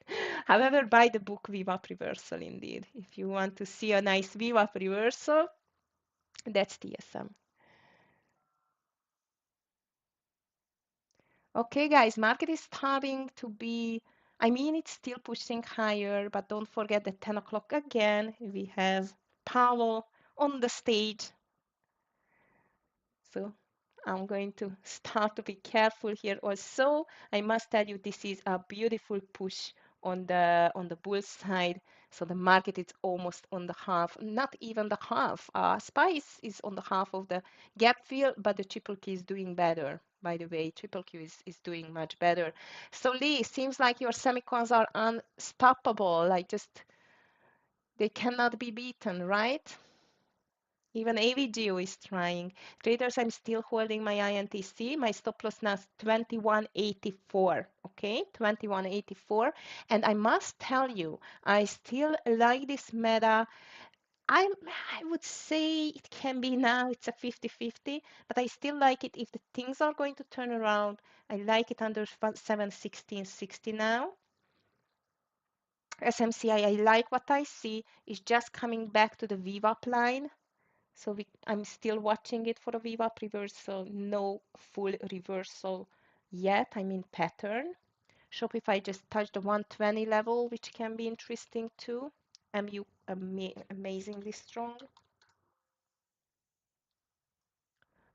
However, buy the book VWAP reversal indeed. If you want to see a nice VWAP reversal, that's TSM. Okay, guys, market is starting to be, I mean, it's still pushing higher, but don't forget that 10 o'clock again, we have Powell on the stage. So I'm going to start to be careful here also. I must tell you, this is a beautiful push on the bull side. So the market is almost on the half, not even the half. Spice is on the half of the gap fill, but the triple Q is doing better. By the way, triple Q is doing much better. So Lee, seems like your semicons are unstoppable. Like just they cannot be beaten, right? Even AVGO is trying. Traders, I'm still holding my INTC. My stop loss now is 21.84. Okay, 21.84. And I must tell you, I still like this meta. I would say it can be now, it's a 50-50, but I still like it if the things are going to turn around. I like it under 716.60 now. SMCI, I like what I see. It's just coming back to the VWAP line. So I'm still watching it for a VWAP reversal. No full reversal yet. I'm in pattern. Shopify just touched the 120 level, which can be interesting too. MU amazingly strong.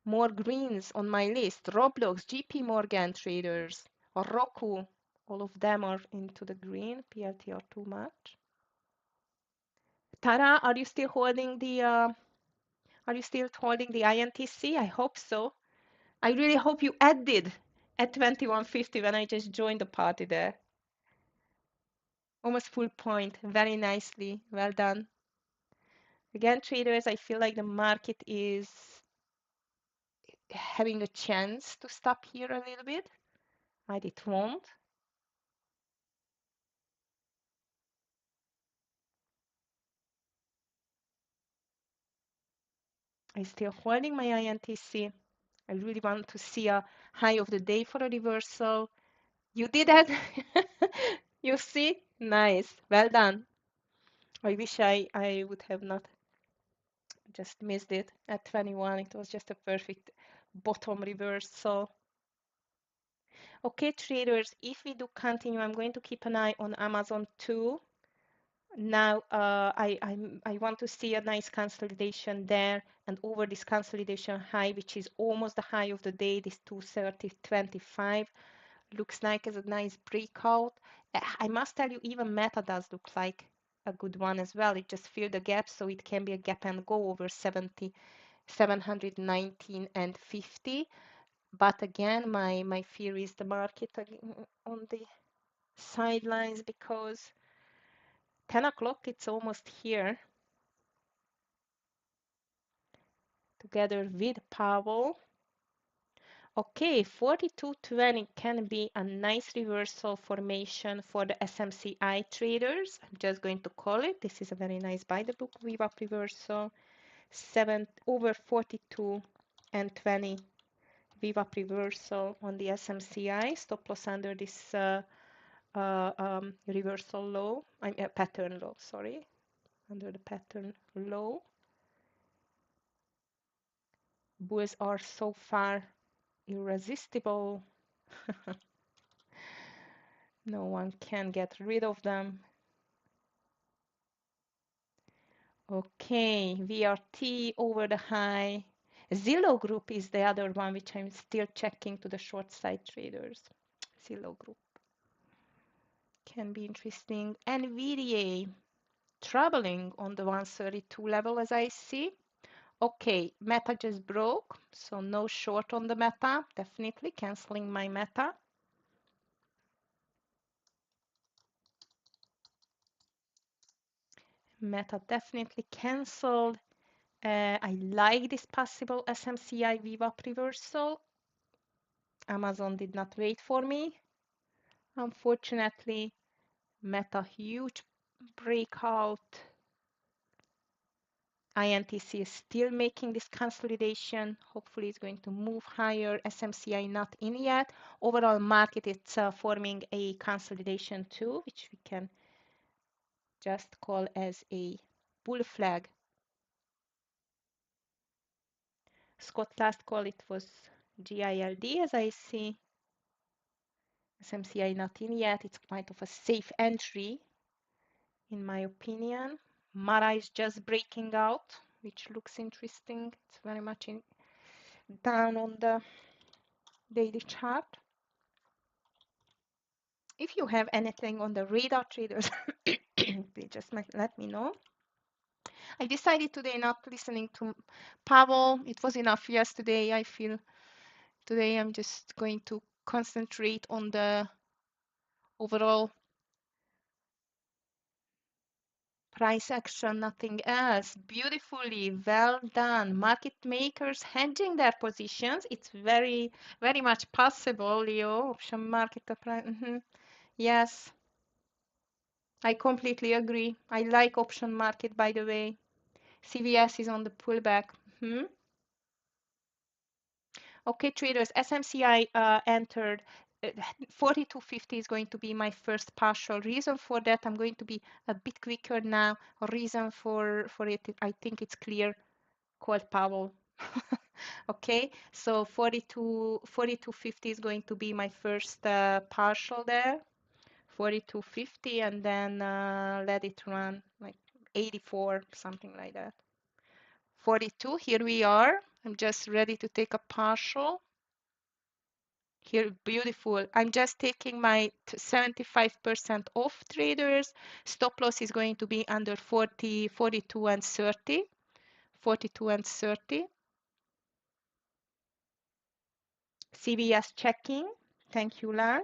More greens on my list. Roblox, JP Morgan traders, or Roku. All of them are into the green. PLT are too much. Tara, are you still holding the INTC? I hope so. I really hope you added at 21.50 when I just joined the party there. Almost full point. Very nicely. Well done. Again, traders, I feel like the market is having a chance to stop here a little bit. But it won't. I'm still holding my INTC. I really want to see a high of the day for a reversal. You did that? You see? Nice. Well done. I wish I would have not just missed it at 21. It was just a perfect bottom reversal. Okay, traders, if we do continue, I'm going to keep an eye on Amazon too. Now, I want to see a nice consolidation there and over this consolidation high, which is almost the high of the day, this 230.25. Looks like as a nice breakout. I must tell you, even Meta does look like a good one as well. It just filled the gap, so it can be a gap and go over 70 719 and 50. But again, my fear is the market on the sidelines because 10 o'clock it's almost here together with Powell. Okay, 42.20 can be a nice reversal formation for the SMCI traders. I'm just going to call it. This is a very nice by the book VWAP reversal. 7 over 42 and 20 VWAP reversal on the SMCI. Stop loss under this reversal low, pattern low, sorry, under the pattern low. Bulls are so far irresistible. No one can get rid of them. Okay, VRT over the high. Zillow Group is the other one which I'm still checking to the short side traders. Zillow Group can be interesting. NVDA troubling on the 132 level as I see. Okay, Meta just broke, so no short on the Meta. Definitely canceling my Meta. Meta definitely canceled. I like this possible SMCI VWAP reversal. Amazon did not wait for me. Unfortunately, Meta huge breakout. INTC is still making this consolidation. Hopefully it's going to move higher. SMCI not in yet. Overall market it's forming a consolidation too, which we can just call as a bull flag. Scott last call it was GILD as I see. SMCI not in yet. It's quite of a safe entry in my opinion. Mara is just breaking out, which looks interesting. It's very much down on the daily chart. If you have anything on the radar traders, please just let me know. I decided today not listening to Powell. It was enough yesterday. I feel today I'm just going to concentrate on the overall price action, nothing else. Beautifully, well done. Market makers hedging their positions. It's very, very much possible, Leo. Option market. Yes, I completely agree. I like option market, by the way. CVS is on the pullback. Okay, traders, SMCI entered. 4250 is going to be my first partial. Reason for that, I'm going to be a bit quicker now. Reason for it, I think it's clear. Called Powell. Okay, so 4250 is going to be my first partial there. 4250 and then let it run like 84, something like that. 42, here we are. I'm just ready to take a partial. Here, beautiful. I'm just taking my 75% off traders. Stop loss is going to be under 40, 42 and 30. 42 and 30. CVS checking. Thank you, Lan.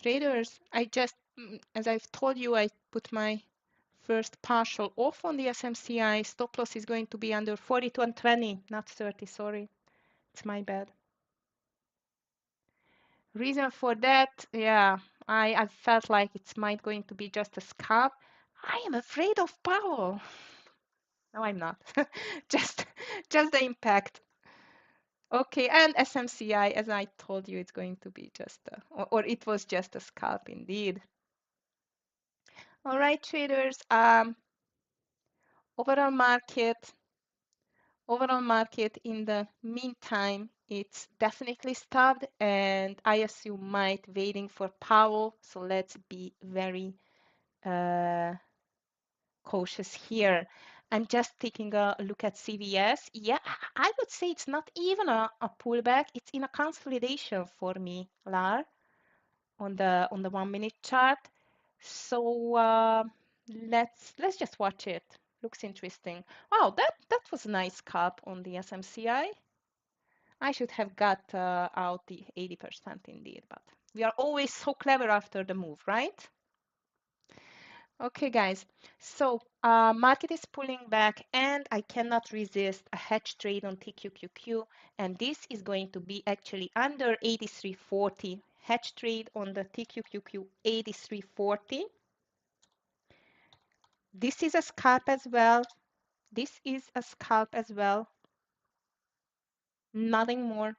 Traders, I just, as I've told you, I put my first partial off on the SMCI. Stop loss is going to be under 42 and 20, not 30, sorry. It's my bad. Reason for that, yeah, I felt like it's might going to be just a scalp. I am afraid of Powell. No, I'm not. just the impact. Okay, and SMCI, as I told you, it's going to be just or it was just a scalp indeed. All right, traders. Overall market in the meantime, it's definitely stopped, and I assume might waiting for Powell. So let's be very cautious here. I'm just taking a look at CVS. Yeah, I would say it's not even a pullback. It's in a consolidation for me, Lar, on the 1 minute chart. So let's just watch it. Looks interesting. Wow, that was a nice scalp on the SMCI. I should have got out the 80% indeed, but we are always so clever after the move, right? Okay, guys. So market is pulling back, and I cannot resist a hedge trade on TQQQ, and this is going to be actually under 83.40. Hedge trade on the TQQQ 83.40. This is a scalp as well. This is a scalp as well. Nothing more.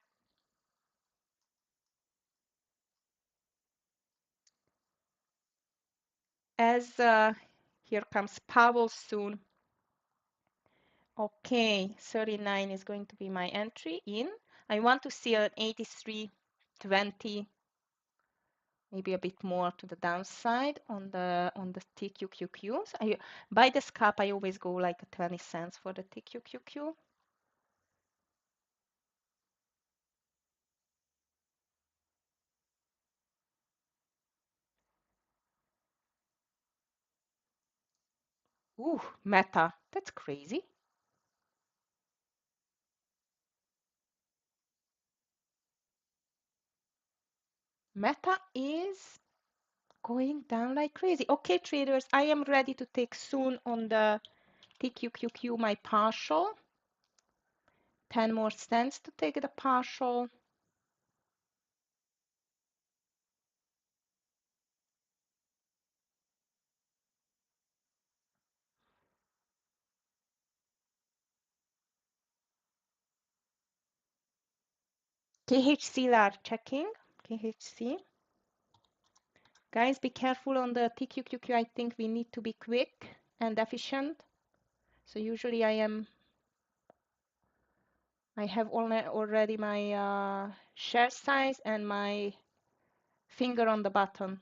As here comes Powell soon. Okay, 39 is going to be my entry in. I want to see an 83.20, maybe a bit more to the downside on the TQQQs. By the scalp, I always go like 20 cents for the TQQQ. Ooh, Meta, that's crazy. Meta is going down like crazy. Okay, traders, I am ready to take soon on the TQQQ my partial. 10 more cents to take the partial. KHC are checking. KHC. Guys, be careful on the TQQQ. I think we need to be quick and efficient. So usually I have already my share size and my finger on the button.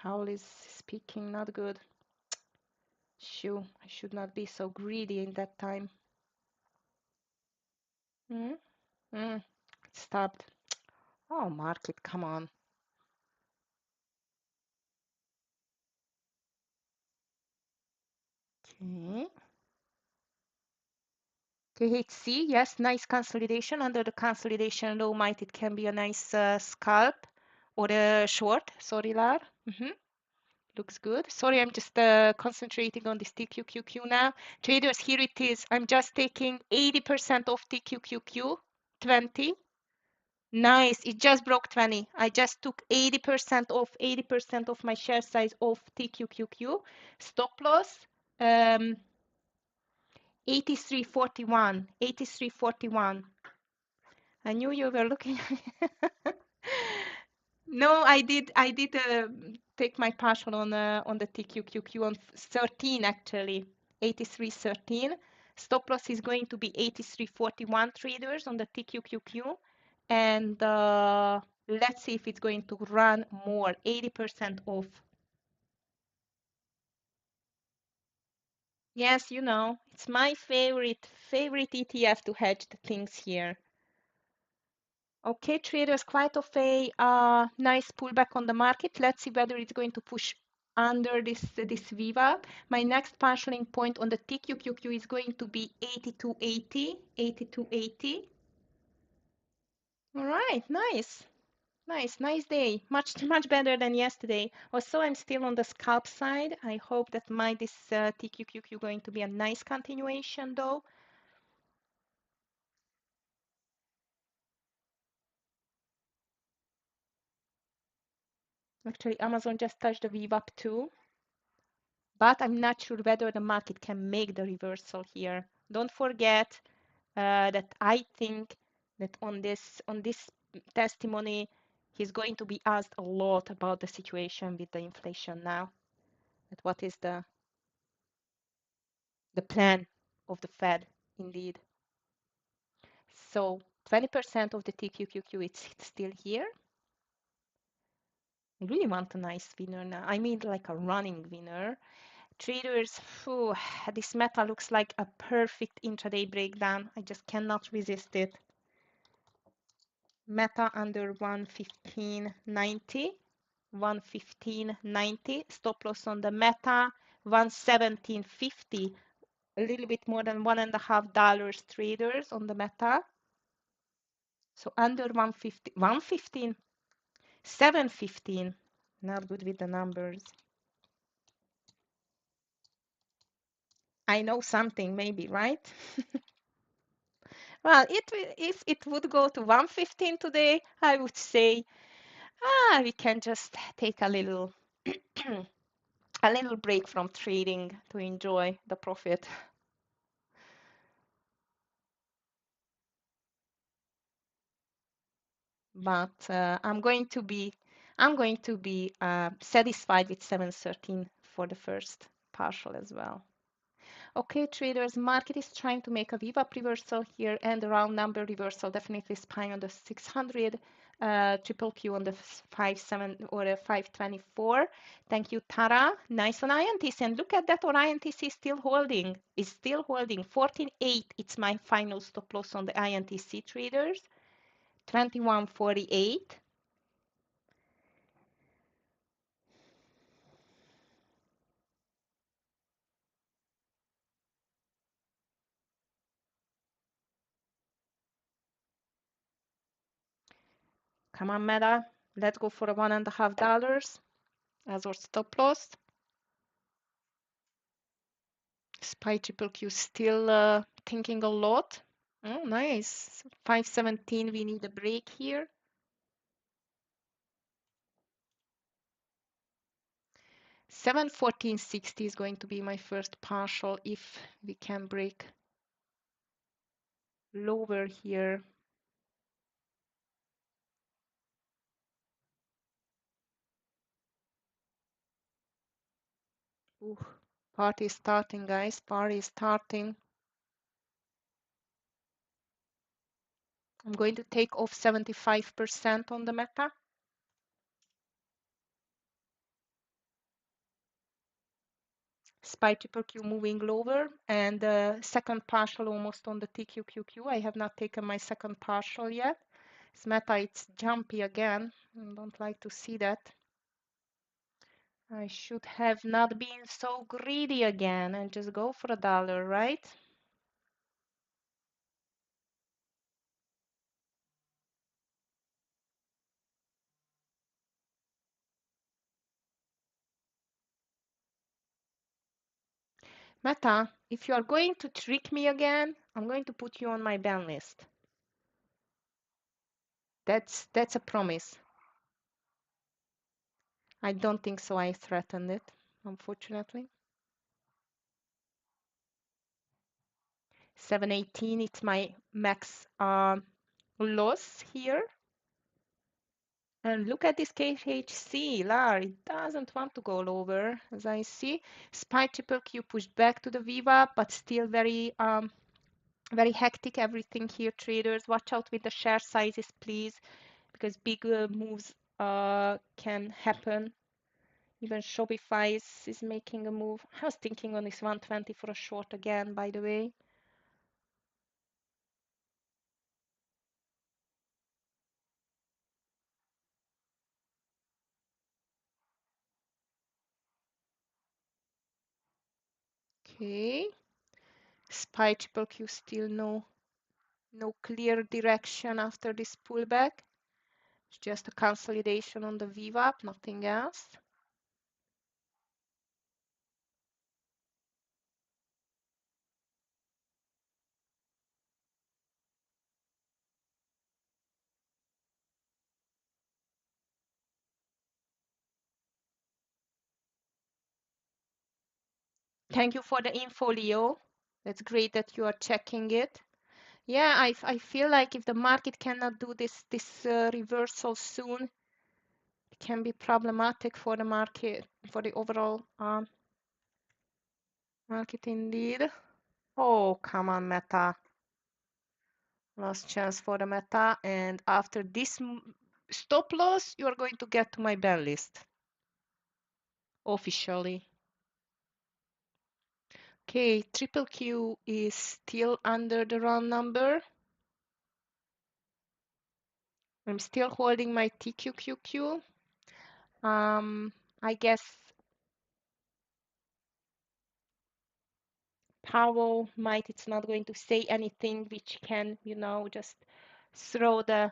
Paul is speaking, not good. Shoo, I should not be so greedy in that time. Mm? Mm. Stopped. Oh, market, come on. Okay. KHC, yes, nice consolidation. Under the consolidation low might, it can be a nice scalp or a short. Sorry, Lar. Looks good. Sorry, I'm just concentrating on this TQQQ now. Traders, here it is. I'm just taking 80% off TQQQ, 20. Nice, it just broke 20. I just took 80% off, 80% of my share size off TQQQ. Stop loss, 83.41, 83.41. I knew you were looking. No, I did take my partial on the TQQQ on 13 actually, 83.13. Stop loss is going to be 83.41 traders on the TQQQ, and let's see if it's going to run more, 80% off. Yes, you know, it's my favorite ETF to hedge the things here. Okay, traders, quite of a nice pullback on the market. Let's see whether it's going to push under this VWAP. My next partialing point on the TQQQ is going to be 82.80, 82.80. All right, nice. Nice day. Much better than yesterday. Also, I'm still on the scalp side. I hope that this TQQQ going to be a nice continuation though. Actually, Amazon just touched the VWAP too. But I'm not sure whether the market can make the reversal here. Don't forget that I think that on this testimony, he's going to be asked a lot about the situation with the inflation now. That what is the plan of the Fed, indeed. So 20% of the TQQQ, it's still here. I really want a nice winner now. I mean, like a running winner. Traders, phew, this meta looks like a perfect intraday breakdown. I just cannot resist it. Meta under 115.90. 115.90. Stop loss on the Meta, 117.50. A little bit more than $1.50 traders on the Meta. So under 150, 115, 715. Not good with the numbers. I know something, maybe, right? Well, if it would go to 115 today, I would say, we can just take a little a little break from trading to enjoy the profit. But I'm going to be satisfied with 713 for the first partial as well. Okay, traders, market is trying to make a VWAP reversal here and a round number reversal, definitely spying on the 600, triple Q on the 57 or a 524. Thank you, Tara. Nice on INTC, and look at that on INTC still holding. Is still holding 14.8. It's my final stop loss on the INTC traders. 21.48. Come on, Meta. Let's go for a $1.50 as our stop loss. SPY triple Q still thinking a lot. Oh, nice. 517, we need a break here. 714.60 is going to be my first partial if we can break lower here. Ooh, party is starting, guys. Party is starting. I'm going to take off 75% on the Meta. SPY triple Q moving lower, and second partial almost on the TQQQ. I have not taken my second partial yet. This Meta, it's jumpy again. I don't like to see that. I should have not been so greedy again and just go for $1, right? Meta, if you are going to trick me again, I'm going to put you on my ban list. That's a promise. I don't think so. I threatened it, unfortunately. 718, it's my max loss here. And look at this KHC, Lar, it doesn't want to go lower, as I see. SPY triple Q pushed back to the VWAP, but still very hectic everything here, traders. Watch out with the share sizes, please, because big moves can happen. Even Shopify is making a move. I was thinking on this 120 for a short again, by the way. Okay. SPY triple Q still no clear direction after this pullback. It's just a consolidation on the VWAP, nothing else. Thank you for the info, Leo. That's great that you are checking it. Yeah, I feel like if the market cannot do this reversal soon, it can be problematic for the market, for the overall market indeed. Oh, come on, Meta. Last chance for the Meta. And after this stop loss, you are going to get to my ban list officially. Okay, triple Q is still under the round number. I'm still holding my TQQQ. I guess Powell might, it's not going to say anything which can, just throw the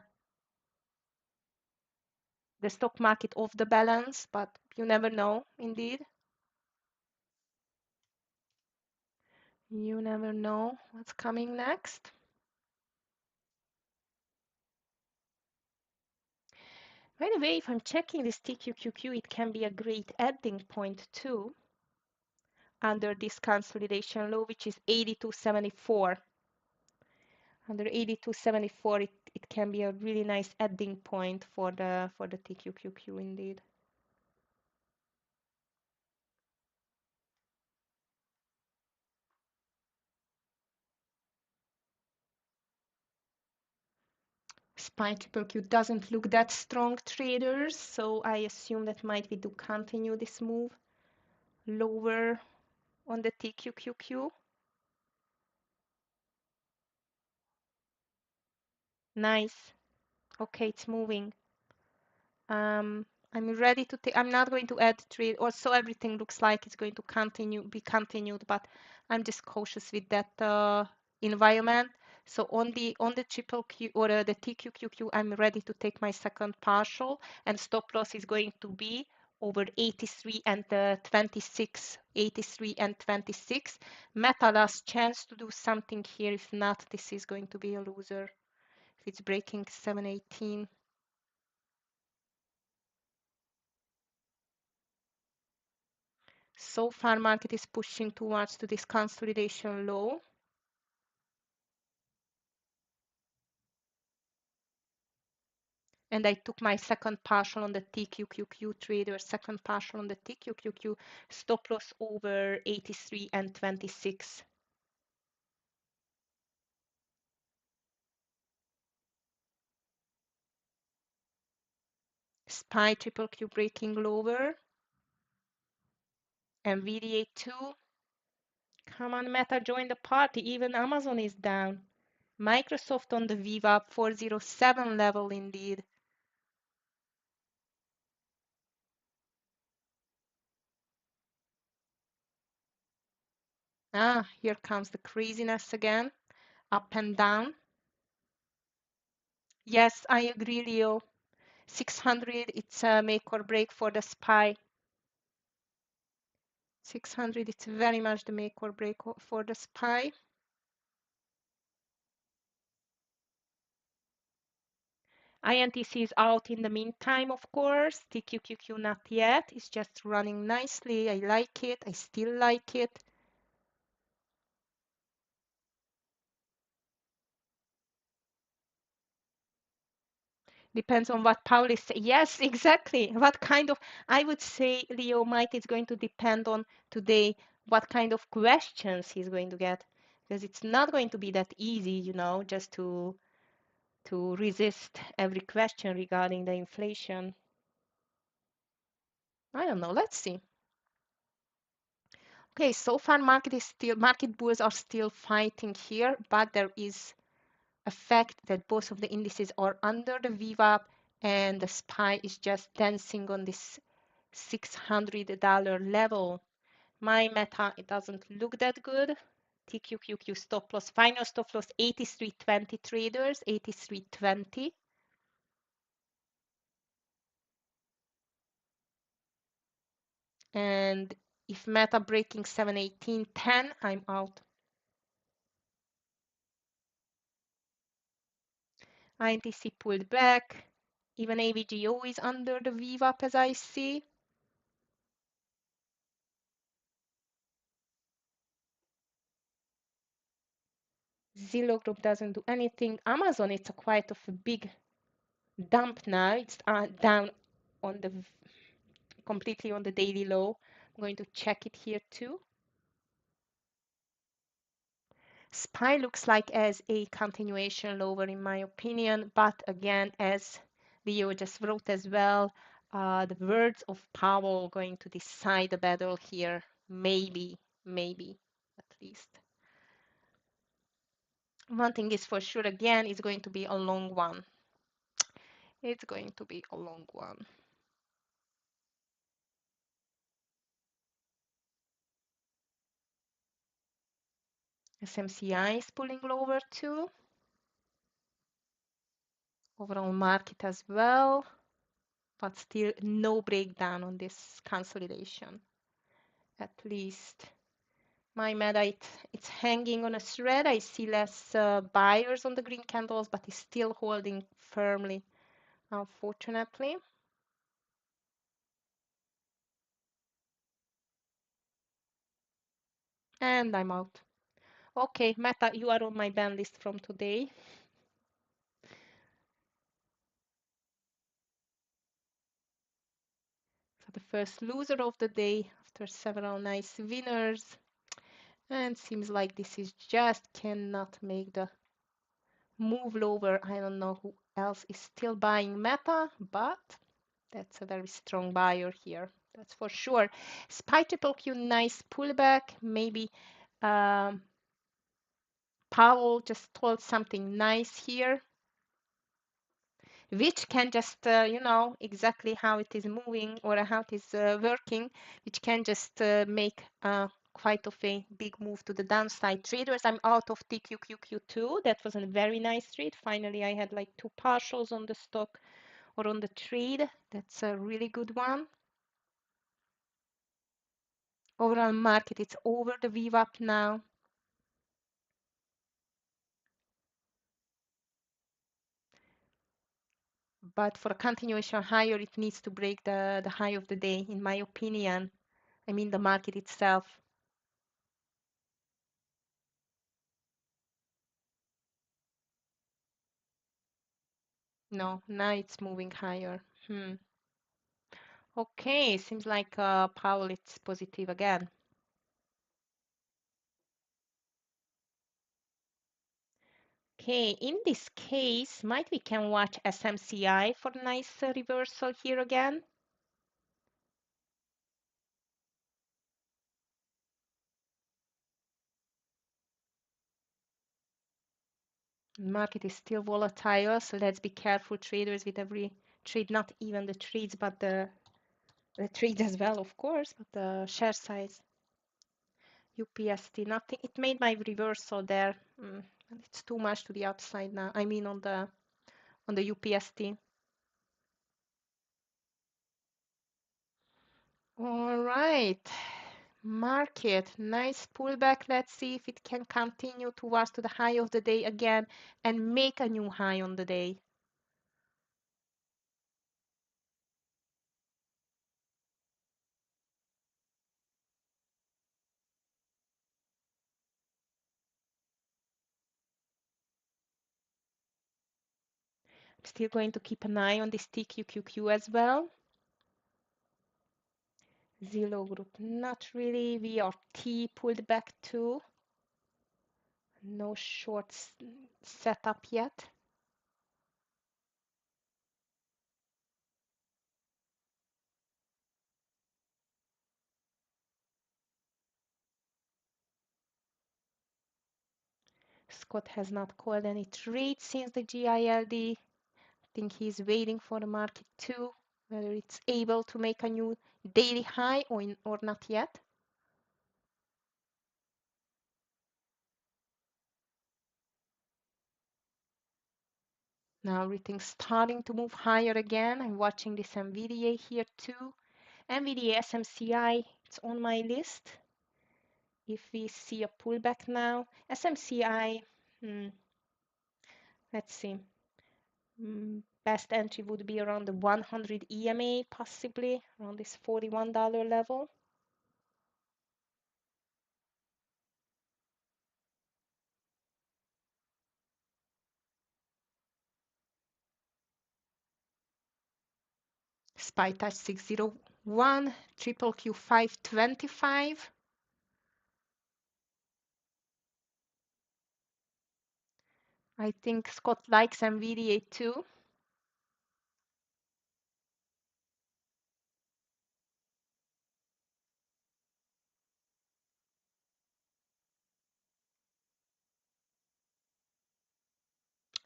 stock market off the balance, but you never know, indeed. You never know what's coming next. By the way, if I'm checking this TQQQ, it can be a great ending point too under this consolidation low, which is 82.74. Under 82.74, it can be a really nice ending point for the TQQQ indeed. SPY triple Q doesn't look that strong, traders, so I assume that might we do continue this move lower on the TQQQ. Nice. Okay, it's moving. I'm ready to take. I'm not going to add trade. Also, everything looks like it's going to be continued, but I'm just cautious with that environment. So on the triple Q or the TQQQ, I'm ready to take my second partial, and stop loss is going to be over 83 and 26, 83 and 26. Meta last chance to do something here. If not, this is going to be a loser. If it's breaking 718. So far, market is pushing towards to this consolidation low. And I took my second partial on the TQQQ trader, second partial on the TQQQ, stop loss over 83 and 26. SPY triple Q breaking lower. NVDA 2. Come on, Meta, join the party. Even Amazon is down. Microsoft on the VWAP 407 level indeed. Ah, here comes the craziness again. Up and down. Yes, I agree, Leo. 600, it's a make or break for the SPY. 600, it's very much the make or break for the SPY. INTC is out in the meantime, of course. TQQQ not yet. It's just running nicely. I like it. I still like it. Depends on what Paul is saying. Yes, exactly. What kind of, I would say, Leo, might is going to depend on today what kind of questions he's going to get. Because it's not going to be that easy, just to resist every question regarding the inflation. I don't know. Let's see. Okay, so far market bulls are still fighting here, but there is a fact that both of the indices are under the VWAP and the SPY is just dancing on this $600 level. My meta, it doesn't look that good. TQQQ stop loss, final stop loss 83.20 traders, 83.20. And if meta breaking 718.10, I'm out. INTC pulled back. Even AVGO is under the VWAP as I see. Zillow Group doesn't do anything. Amazon, it's a quite of a big dump now. It's down on the completely on the daily low. I'm going to check it here too. SPY looks like as a continuation lower in my opinion, but again, as Leo just wrote as well, the words of Powell going to decide the battle here. Maybe at least. One thing is for sure, again, it's going to be a long one. It's going to be a long one. SMCI is pulling lower too. Overall market as well, but still no breakdown on this consolidation. At least my meta, it's hanging on a thread. I see less buyers on the green candles, but it's still holding firmly, unfortunately. And I'm out. Okay, Meta, you are on my ban list from today. So the first loser of the day after several nice winners. And seems like this is just cannot make the move lower. I don't know who else is still buying Meta, but that's a very strong buyer here. That's for sure. SPY triple Q, nice pullback. Maybe um, Powell just told something nice here, which can just, exactly how it is moving or how it is working, which can just make quite of a big move to the downside. Traders, I'm out of TQQQ2. That was a very nice trade. Finally, I had like 2 partials on the stock or on the trade. That's a really good one. Overall market, it's over the VWAP now. But for a continuation higher, it needs to break the high of the day, in my opinion. I mean, the market itself. No, now it's moving higher. Okay, seems like Powell it's positive again. Okay, in this case, might we can watch SMCI for a nice reversal here again. Market is still volatile, so let's be careful, traders, with every trade, not even the trades, but the trades as well, of course, but the share size. UPST, nothing. It made my reversal there. It's too much to the upside now. I mean on the UPST. All right. Market, nice pullback. Let's see if it can continue towards to the high of the day again and make a new high on the day. I'm still going to keep an eye on this TQQQ as well. Zillow Group, not really. VRT pulled back too. No shorts set up yet. Scott has not called any trade since the GILD. I think he's waiting for the market too, whether it's able to make a new daily high or not yet. Now everything's starting to move higher again. I'm watching this NVDA here too. NVDA SMCI, it's on my list. If we see a pullback now, SMCI, let's see. Best entry would be around the 100 EMA, possibly around this $41 level. SPY touch 601, triple Q 525. I think Scott likes NVDA too.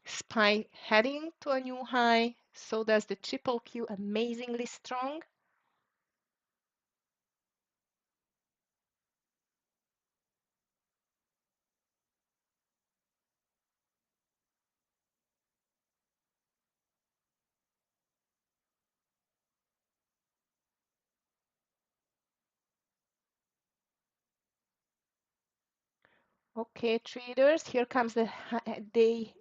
SPY heading to a new high. So does the triple Q, amazingly strong. Okay, traders, here comes the day,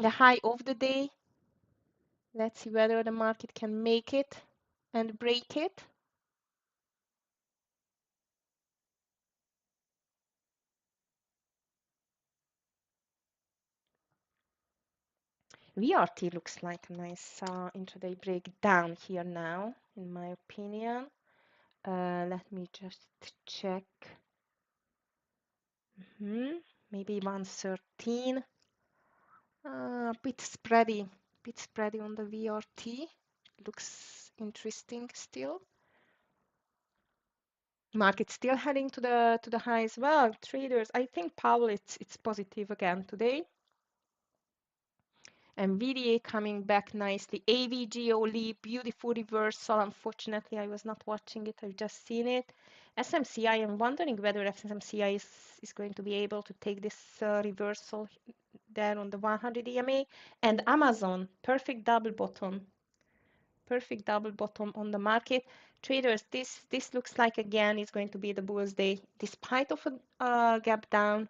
the high of the day. Let's see whether the market can make it and break it. VRT looks like a nice intraday breakdown here now, in my opinion. Let me just check. Maybe 113. Bit spready on the VRT. Looks interesting still. Market still heading to the highs. Well, traders, I think Powell it's positive again today. NVIDIA coming back nicely. AVG only beautiful reversal. Unfortunately, I was not watching it. I've just seen it. SMCI, I'm wondering whether SMCI is going to be able to take this reversal there on the 100 EMA. And Amazon, perfect double bottom. Perfect double bottom on the market. Traders, this looks like again is going to be the bull's day. Despite of a gap down,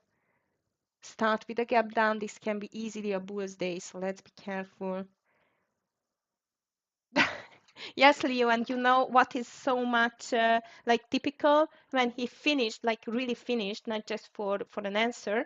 start with a gap down, this can be easily a bull's day, so let's be careful. Yes, Leo, and you know what is so much like typical when he finished, like really finished, not just for an answer,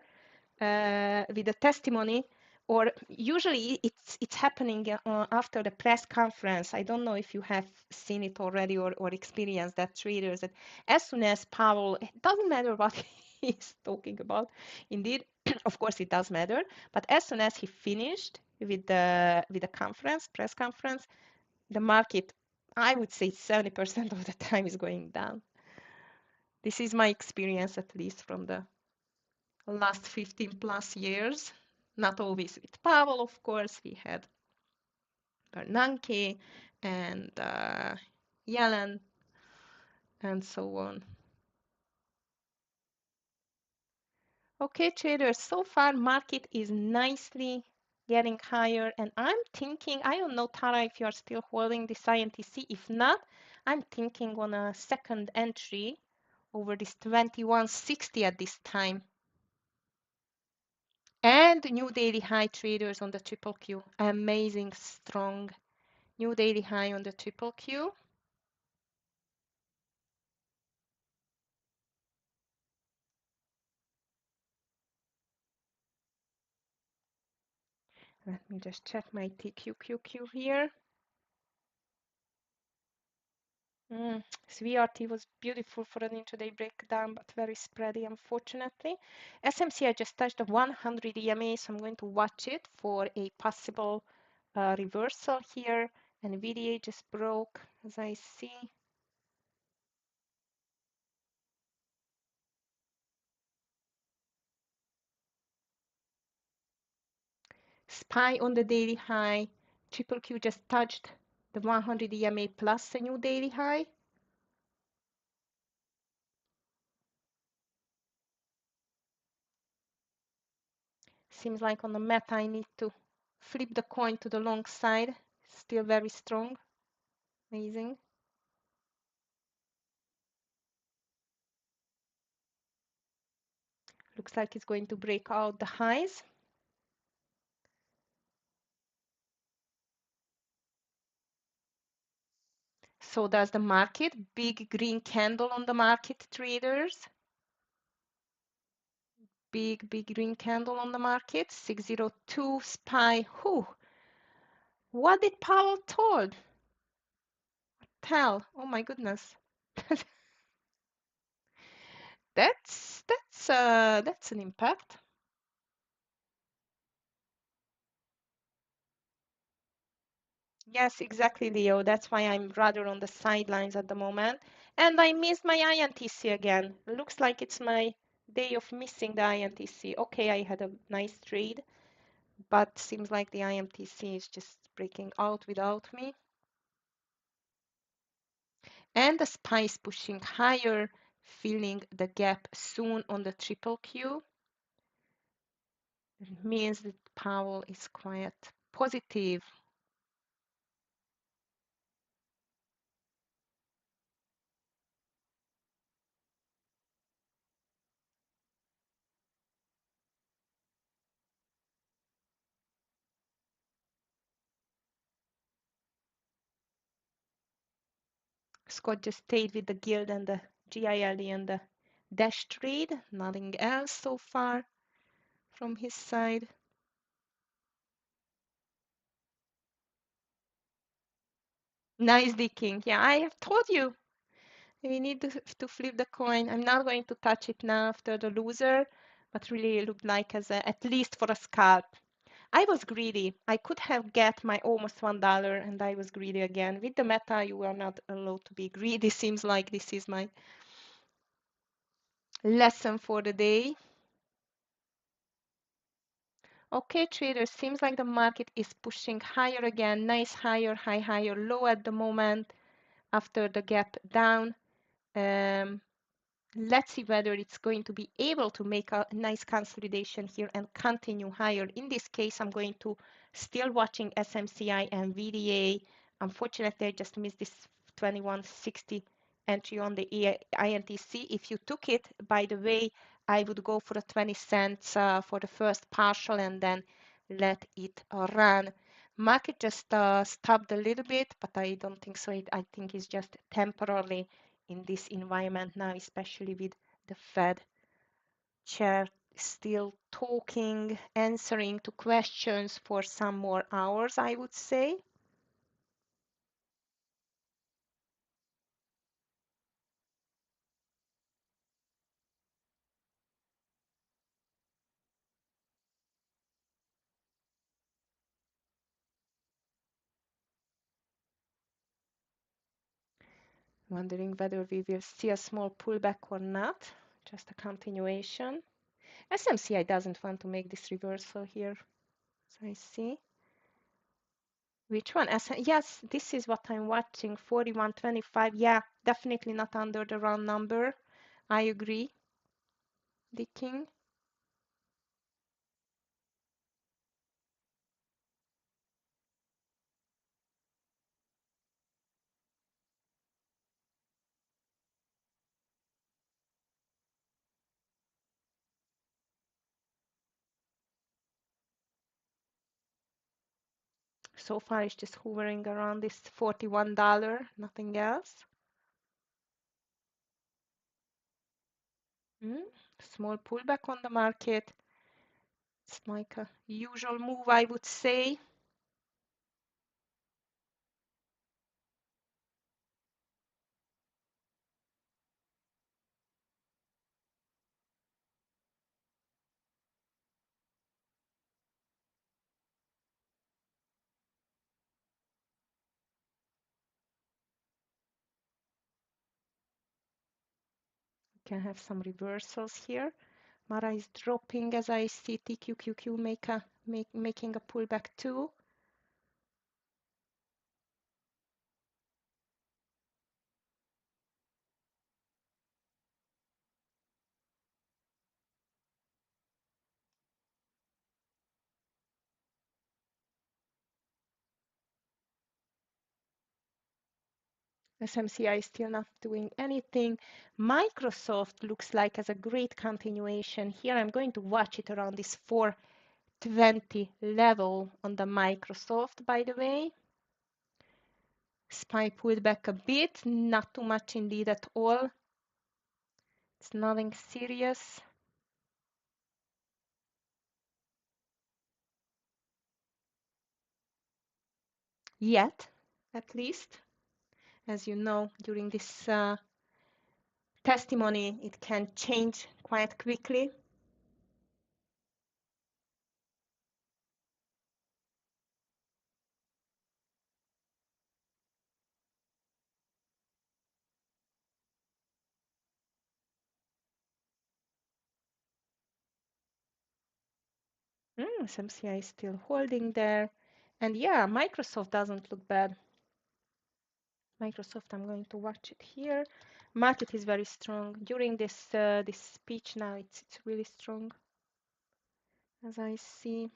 with a testimony, or usually it's happening after the press conference. I don't know if you have seen it already or experienced that, traders, that as soon as Powell, it doesn't matter what he's talking about, indeed, of course it does matter, but as soon as he finished with the press conference, the market, I would say 70% of the time is going down. This is my experience, at least from the last 15 plus years. Not always with Powell, of course. We had Bernanke and Yellen and so on. Okay, traders, so far market is nicely getting higher, and I'm thinking, I don't know, Tara, if you are still holding this INTC. If not, I'm thinking on a second entry over this 2160 at this time. And new daily high, traders, on the triple Q. Amazing strong new daily high on the triple Q. Let me just check my TQQQ here. VRT was beautiful for an intraday breakdown, but very spready, unfortunately. SMC, I just touched the 100 EMA, so I'm going to watch it for a possible reversal here. NVIDIA just broke, as I see. SPY on the daily high. Triple Q just touched the 100 EMA plus a new daily high. Seems like on the meta I need to flip the coin to the long side. Still very strong. Amazing. Looks like it's going to break out the highs. So does the market. Big green candle on the market, traders. Big green candle on the market. 602 SPY. Whew. What did Powell told? Tell. Oh my goodness. That's an impact. Yes, exactly, Leo. That's why I'm rather on the sidelines at the moment. And I missed my INTC again. Looks like it's my day of missing the INTC. Okay, I had a nice trade, but seems like the INTC is just breaking out without me. And the SPY is pushing higher, filling the gap soon on the triple Q. It means that Powell is quite positive. Scott just stayed with the guild and the GILD and the dash trade. Nothing else so far from his side. Nice decking. Yeah, I have told you we need to flip the coin. I'm not going to touch it now after the loser, but really it looked like as a, at least for a scalp. I was greedy. I could have get my almost $1 and I was greedy again. With the meta, you are not allowed to be greedy. Seems like this is my lesson for the day. Okay, traders, seems like the market is pushing higher again. Nice higher, high, higher, low at the moment after the gap down. Um, Let's see whether it's going to be able to make a nice consolidation here and continue higher. In this case, I'm going to still watching SMCI and VDA. Unfortunately, I just missed this 2160 entry on the INTC. If you took it, by the way, I would go for a 20 cents for the first partial and then let it run. Market just stopped a little bit, but I don't think so. I think it's just temporarily in this environment now, especially with the Fed chair still talking, answering to questions for some more hours, I would say. Wondering whether we will see a small pullback or not. Just a continuation. SMCI doesn't want to make this reversal here, as I see. Which one? Yes, this is what I'm watching. 41.25. Yeah, definitely not under the round number. I agree. The king. So far, it's just hovering around this $41, nothing else. Small pullback on the market. It's like a usual move, I would say. We can have some reversals here. Mara is dropping as I see TQQQ making a pullback too. SMCI is still not doing anything. Microsoft looks like as a great continuation. Here I'm going to watch it around this 420 level on the Microsoft, by the way. SPY pulled back a bit, not too much indeed at all. It's nothing serious yet, at least. As you know, during this testimony, it can change quite quickly. SMCI is still holding there. And yeah, Microsoft doesn't look bad. Microsoft, I'm going to watch it here. Market is very strong. During this speech now, it's really strong, as I see.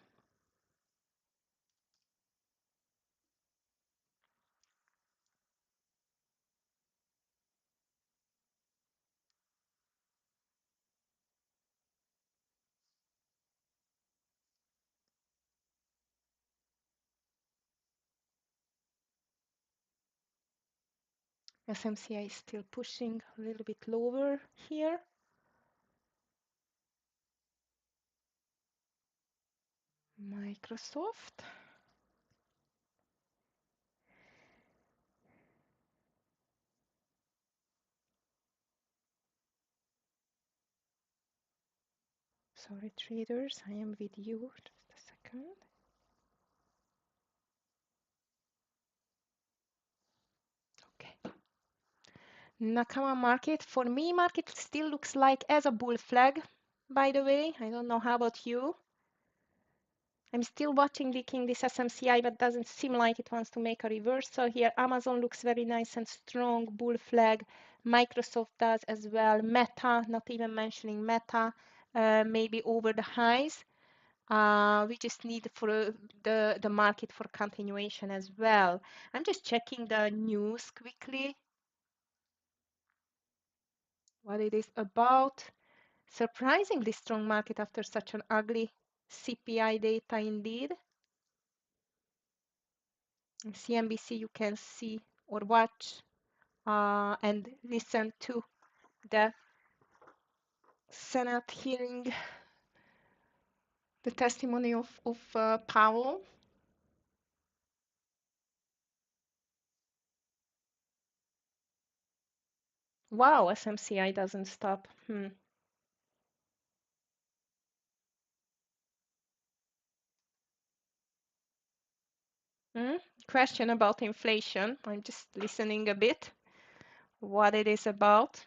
SMCI is still pushing a little bit lower here. Microsoft. Sorry, traders, I am with you. Just a second. Okay. Nakama market. For me, market still looks like as a bull flag, by the way. I don't know how about you. I'm still watching leaking this SMCI, but doesn't seem like it wants to make a reversal here. Amazon looks very nice and strong, bull flag. Microsoft does as well. Meta, not even mentioning Meta, maybe over the highs. We just need for the market for continuation as well. I'm just checking the news quickly, what it is about. Surprisingly strong market after such an ugly CPI data indeed. CNBC you can see or watch and listen to the Senate hearing the testimony of Powell. Wow, SMCI doesn't stop. Question about inflation. I'm just listening a bit what it is about.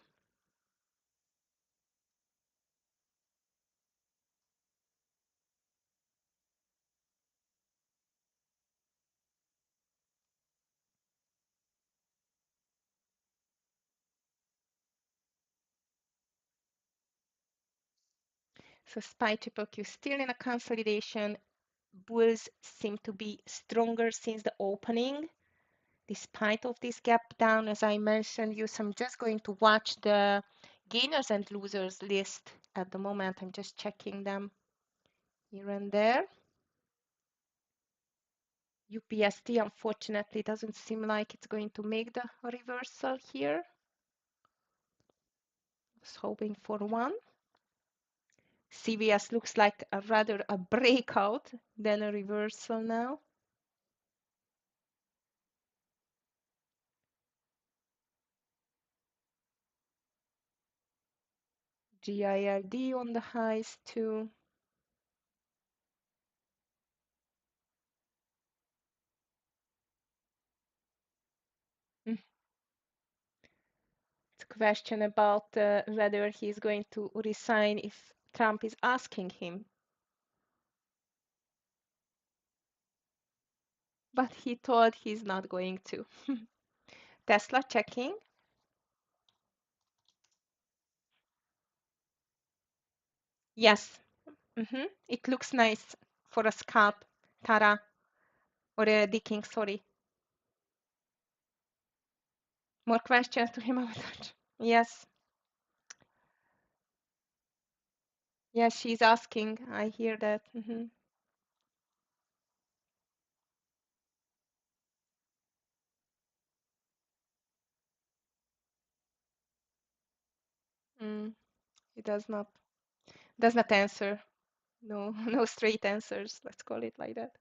So SPY triple Q still in a consolidation. Bulls seem to be stronger since the opening, despite of this gap down. As I mentioned you, so I'm just going to watch the gainers and losers list at the moment. I'm just checking them here and there. UPST unfortunately doesn't seem like it's going to make the reversal here. I was hoping for one. CVS looks like rather a breakout than a reversal now. GILD on the highs too. It's a question about whether he's going to resign if Trump is asking him. But he thought he's not going to. Tesla checking. Yes. It looks nice for a scalp, Tara, or a decking, sorry. More questions to him about that? Yes. Yes, she's asking. I hear that. He does not answer. No, no straight answers. Let's call it like that.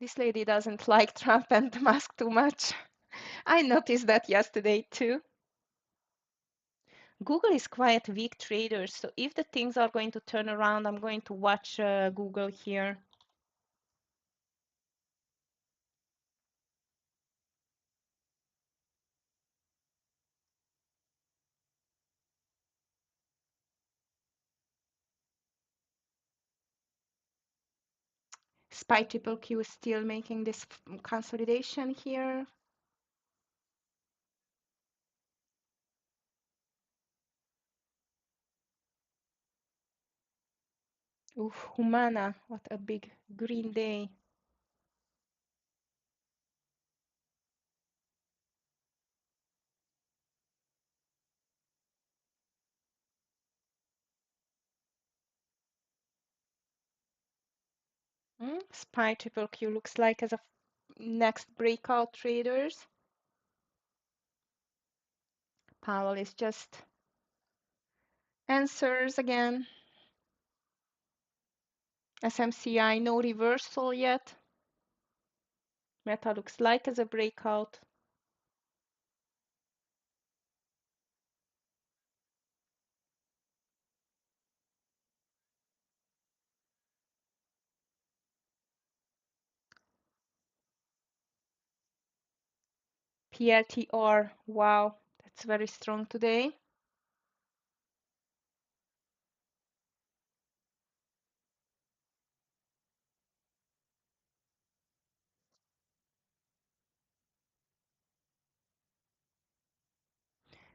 This lady doesn't like Trump and Musk too much. I noticed that yesterday too. Google is quite weak traders, so if the things are going to turn around, I'm going to watch Google here. SPY triple Q is still making this consolidation here. Oof, Humana, what a big green day. SPY triple Q looks like as a next breakout traders. Powell is just answers again. SMCI, no reversal yet. Meta looks like as a breakout. PLTR, wow, that's very strong today.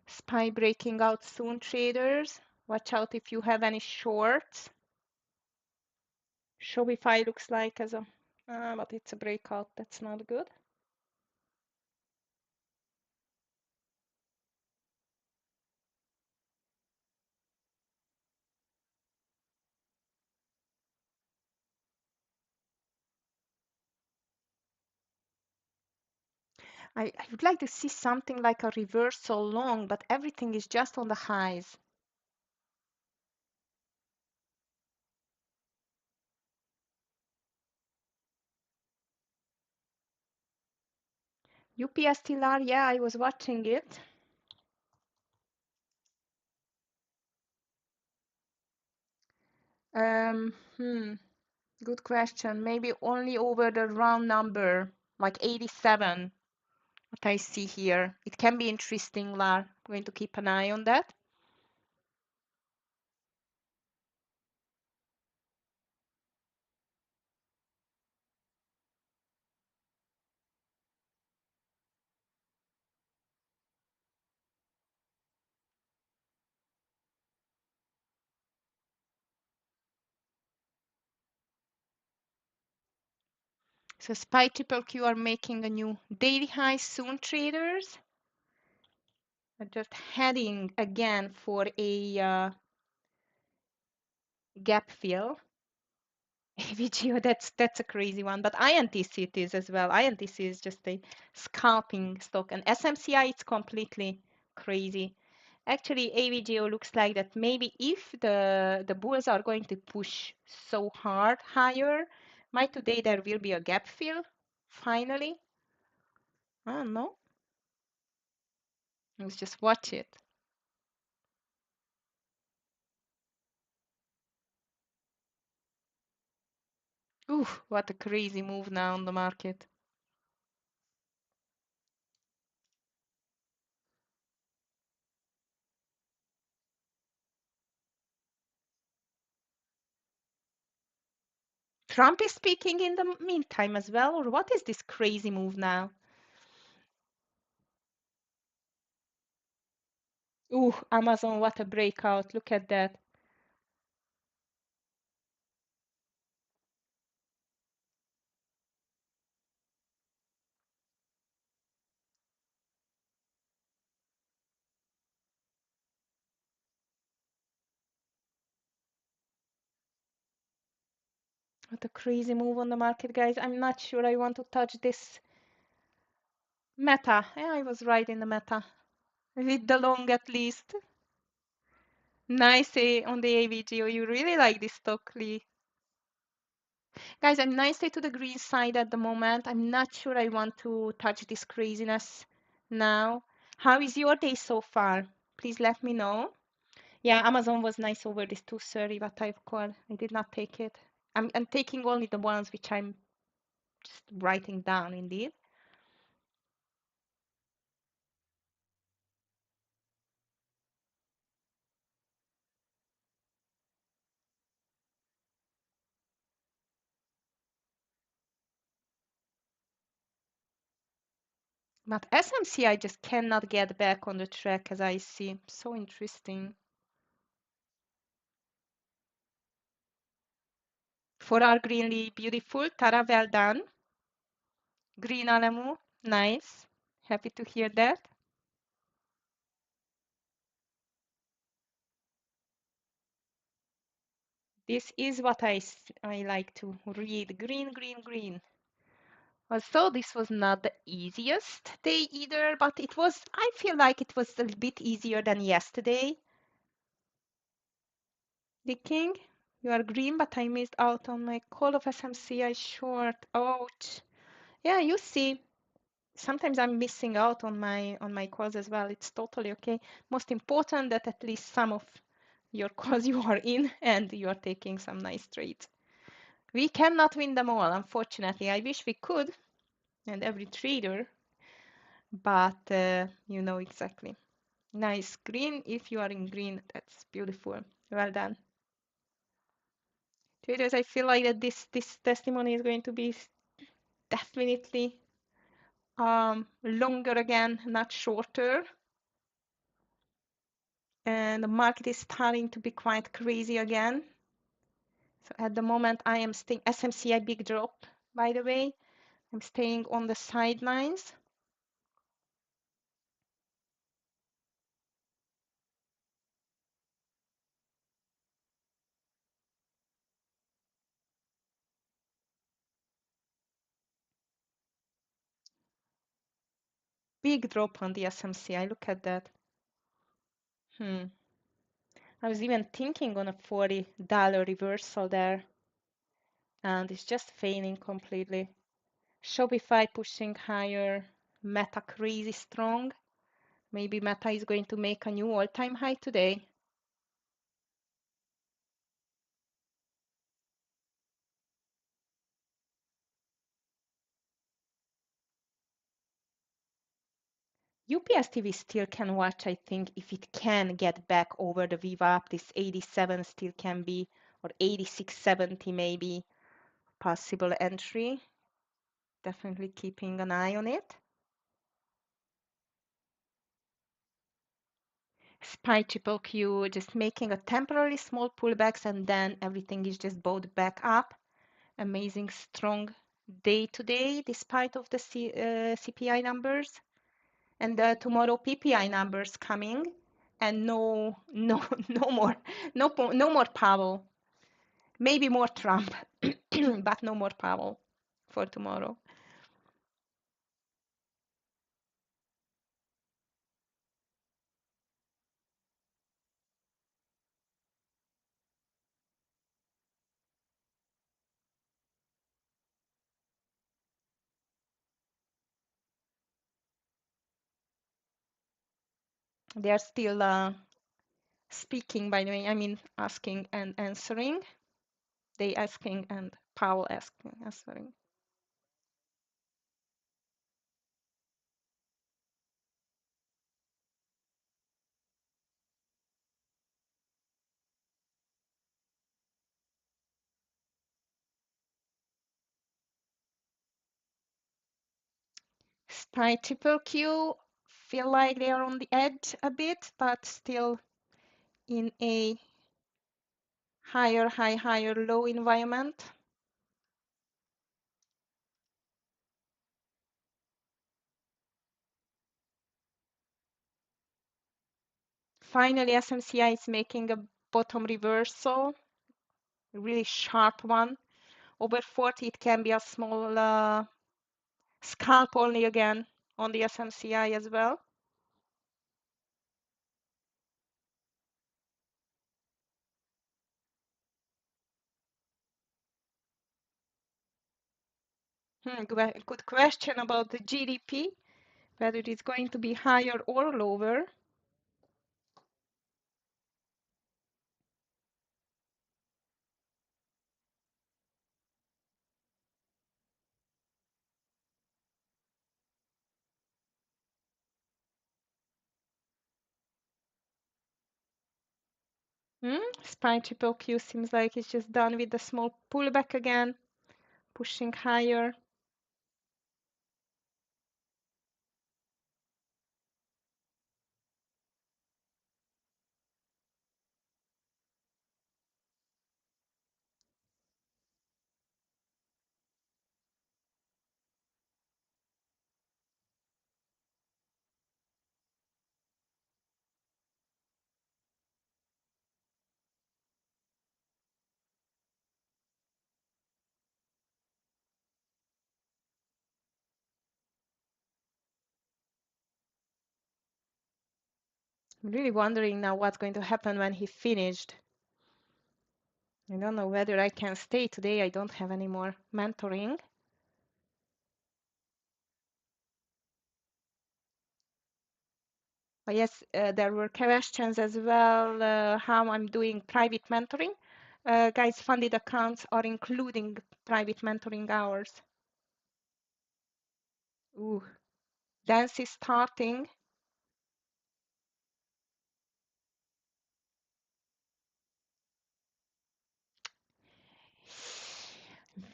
SPY breaking out soon, traders. Watch out if you have any shorts. Shopify looks like as a, but it's a breakout. That's not good. I would like to see something like a reversal long, but everything is just on the highs. UPS TLR, yeah, I was watching it. Um, hmm, Good question. Maybe only over the round number, like 87, what I see here. It can be interesting, Lar. Going to keep an eye on that. So SPY triple Q are making a new daily high soon, traders. Are just heading again for a gap fill. AVGO, that's a crazy one, but INTC it is as well. INTC is just a scalping stock, and SMCI it's completely crazy. Actually, AVGO looks like that maybe if the bulls are going to push so hard higher, might today there will be a gap fill finally. I don't know. Let's just watch it. Ooh, what a crazy move now on the market. Trump is speaking in the meantime as well, or what is this crazy move now? Ooh, Amazon, what a breakout. Look at that. What a crazy move on the market, guys. I'm not sure I want to touch this Meta. Yeah, I was right in the Meta. With the long at least. Nice on the AVGO. You really like this stock, Lee. Guys, I'm nicely to the green side at the moment. I'm not sure I want to touch this craziness now. How is your day so far? Please let me know. Yeah, Amazon was nice over this 230, what I've called. I did not take it. I'm taking only the ones which I'm just writing down indeed. But SMC, I just cannot get back on the track as I see. So interesting. For our greenly beautiful, Tara, well done. Green Alamu, nice. Happy to hear that. This is what I like to read. Green, green, green. So this was not the easiest day either, but it was, I feel like it was a bit easier than yesterday. The king, you are green, but I missed out on my call of SMCI short. Ouch. Yeah, you see, sometimes I'm missing out on my calls as well. It's totally okay. Most important that at least some of your calls you are in and you are taking some nice trades. We cannot win them all, unfortunately. I wish we could, and every trader, but you know exactly. Nice green. If you are in green, that's beautiful. Well done. Traders, I feel like that this testimony is going to be definitely longer again, not shorter. And the market is starting to be quite crazy again. So at the moment, I am staying SMCI big drop, by the way. I'm staying on the sidelines. Big drop on the SMCI. Look at that. I was even thinking on a $40 reversal there, and it's just failing completely. Shopify pushing higher, Meta crazy strong. Maybe Meta is going to make a new all-time high today. UPS TV still can watch, I think, if it can get back over the VWAP. This 87 still can be, or 86.70 maybe, possible entry. Definitely keeping an eye on it. SPY triple Q just making a temporary small pullbacks and then everything is just bought back up. Amazing strong day today despite of the CPI numbers. And tomorrow PPI numbers coming, and no more Powell. Maybe more Trump, but no more Powell for tomorrow. They are still speaking, by the way. I mean, asking and answering. They asking and Powell asking, answering. SPY triple Q feel like they are on the edge a bit, but still in a higher high, higher low environment. Finally, SMCI is making a bottom reversal, a really sharp one. Over 40, it can be a small scalp only again on the SMCI as well. Good question about the GDP, whether it's going to be higher or lower. SPY triple Q seems like it's just done with a small pullback again, pushing higher. I'm really wondering now what's going to happen when he finished. I don't know whether I can stay today. I don't have any more mentoring. Oh, yes, there were questions as well, how I'm doing private mentoring. Guys, funded accounts are including private mentoring hours. Ooh, dance is starting.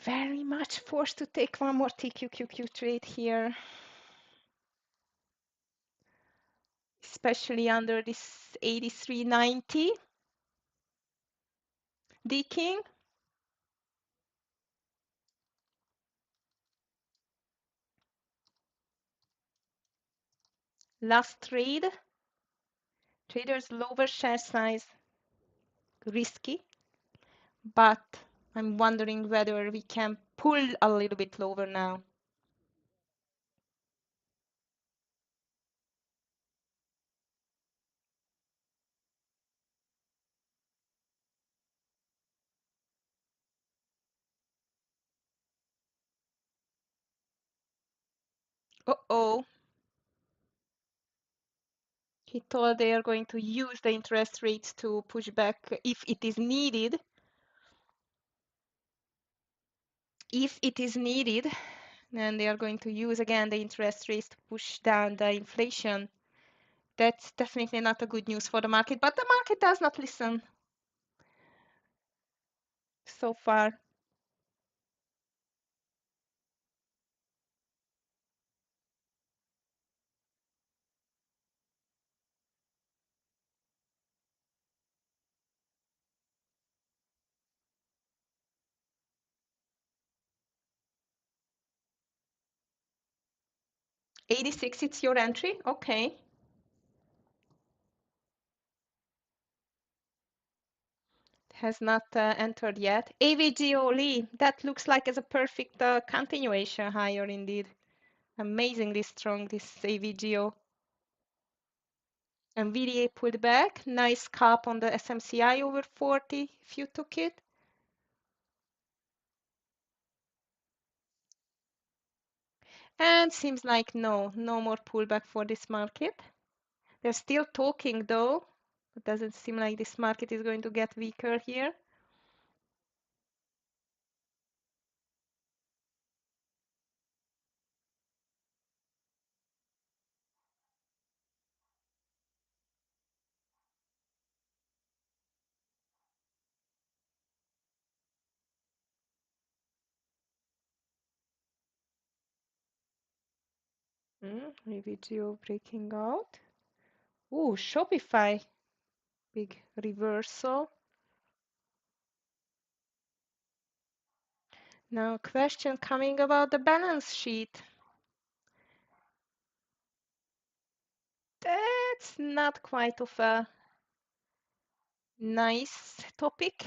Very much forced to take one more TQQQ trade here, especially under this 83.90 deking. Last trade, traders lower share size, risky, but I'm wondering whether we can pull a little bit lower now. Uh-oh. He told they are going to use the interest rates to push back if it is needed. If it is needed, then they are going to use again the interest rates to push down the inflation. That's definitely not a good news for the market, but the market does not listen so far. $86, it's your entry? Okay. Has not entered yet. AVGO that looks like as a perfect continuation higher indeed. Amazingly strong, this AVGO. And VDA pulled back. Nice scalp on the SMCI over 40 if you took it. And seems like no more pullback for this market. They're still talking though. It doesn't seem like this market is going to get weaker here. AVGO breaking out. Ooh, Shopify. Big reversal. Now, question coming about the balance sheet. That's not quite of a nice topic.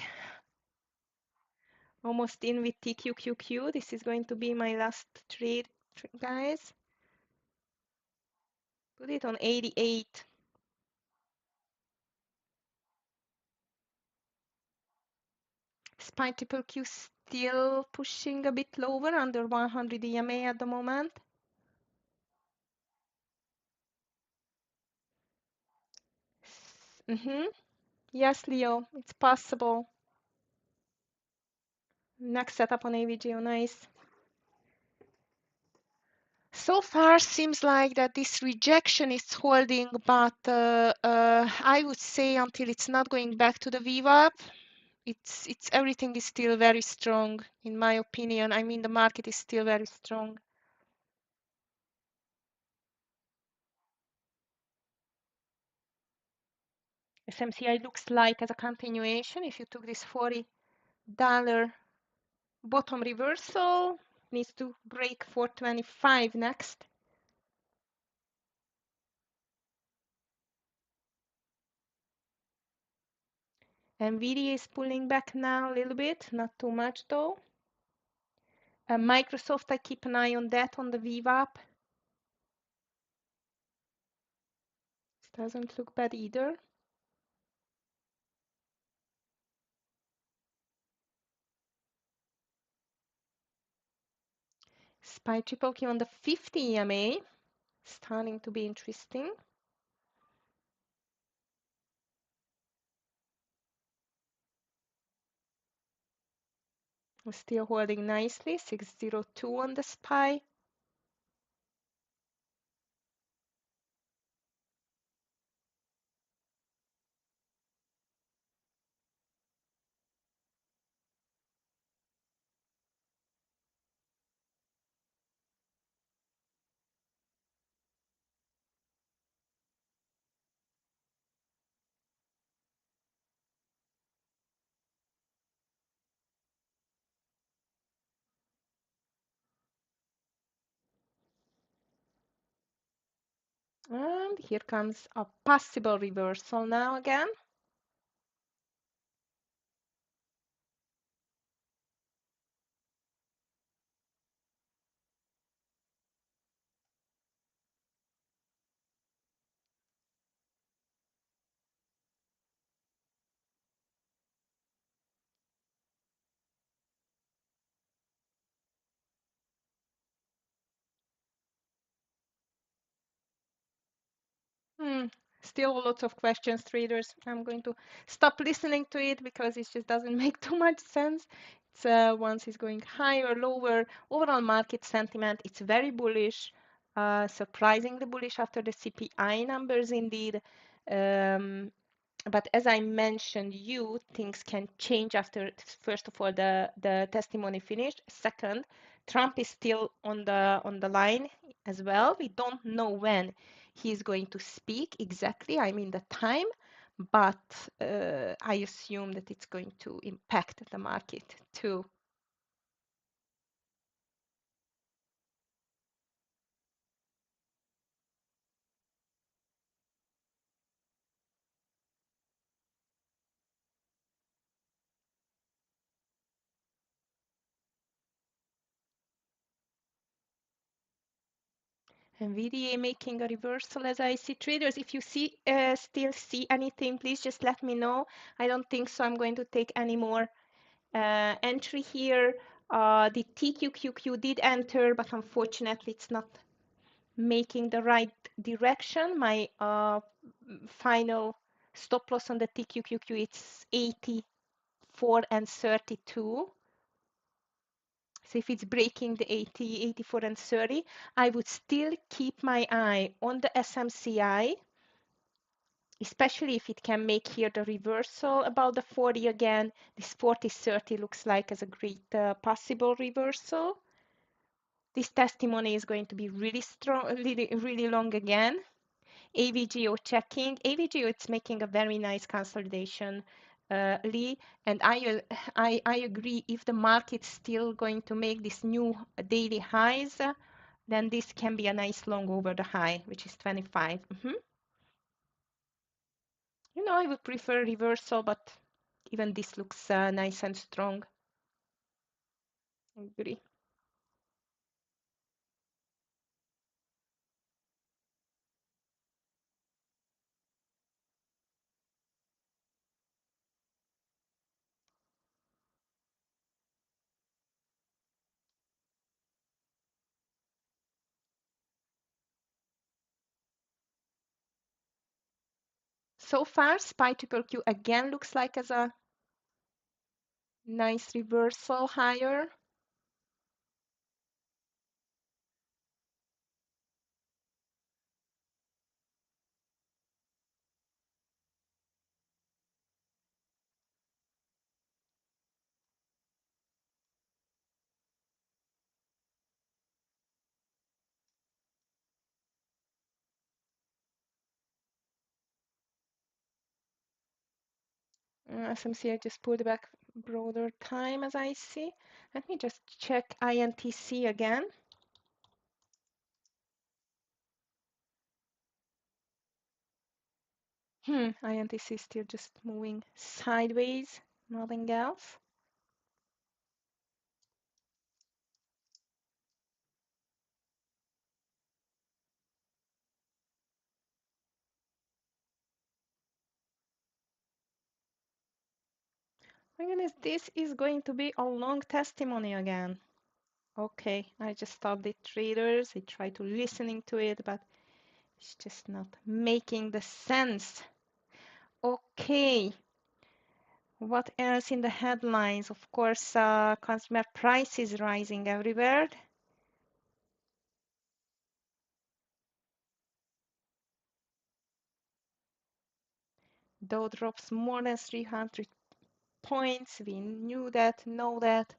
Almost in with TQQQ. This is going to be my last trade, guys. Put it on 88. Spine triple Q still pushing a bit lower under 100 EMA at the moment. Yes, Leo, it's possible. Next setup on AVGO, nice. So far, seems like that this rejection is holding, but I would say until it's not going back to the VWAP, it's everything is still very strong, in my opinion. I mean, the market is still very strong. SMCI looks like as a continuation. If you took this $40 bottom reversal, needs to break 425 next. NVIDIA is pulling back now a little bit, not too much though. Microsoft, I keep an eye on that on the VWAP. Doesn't look bad either. SPY triple Q on the 50 EMA. Starting to be interesting. Still holding nicely. 602 on the SPY. And here comes a possible reversal now again. Still lots of questions, traders. I'm going to stop listening to it because it just doesn't make too much sense. It's once it's going higher, lower. Overall market sentiment, it's very bullish, surprisingly bullish after the CPI numbers indeed. But as I mentioned, things can change after, first of all, the testimony finished. Second, Trump is still on the line as well. We don't know when he's going to speak exactly, I mean the time, but I assume that it's going to impact the market too. NVDA making a reversal as I see. Traders, if you still see anything, please just let me know. I don't think so. I'm going to take any more entry here. The TQQQ did enter, but unfortunately it's not making the right direction. My final stop loss on the TQQQ, it's 84 and 32. So if it's breaking the 80, 84 and 30, I would still keep my eye on the SMCI, especially if it can make here the reversal about the 40 again. This 40-30 looks like as a great possible reversal. This testimony is going to be really strong, really long again. AVGO checking. AVGO, it's making a very nice consolidation, Lee. And I agree, if the market's still going to make this new daily highs, then this can be a nice long over the high, which is 25. I would prefer reversal, but even this looks nice and strong. I agree. So far, SPY triple Q again looks like as a nice reversal higher. SMCI just pulled back broader time as I see. Let me just check INTC again. INTC is still just moving sideways, nothing else. My goodness, this is going to be a long testimony again. Okay, I just stopped the traders. I tried to listening to it, but it's just not making the sense. Okay, what else in the headlines? Of course, consumer prices rising everywhere. Dow drops more than 300 points. We knew that, know that.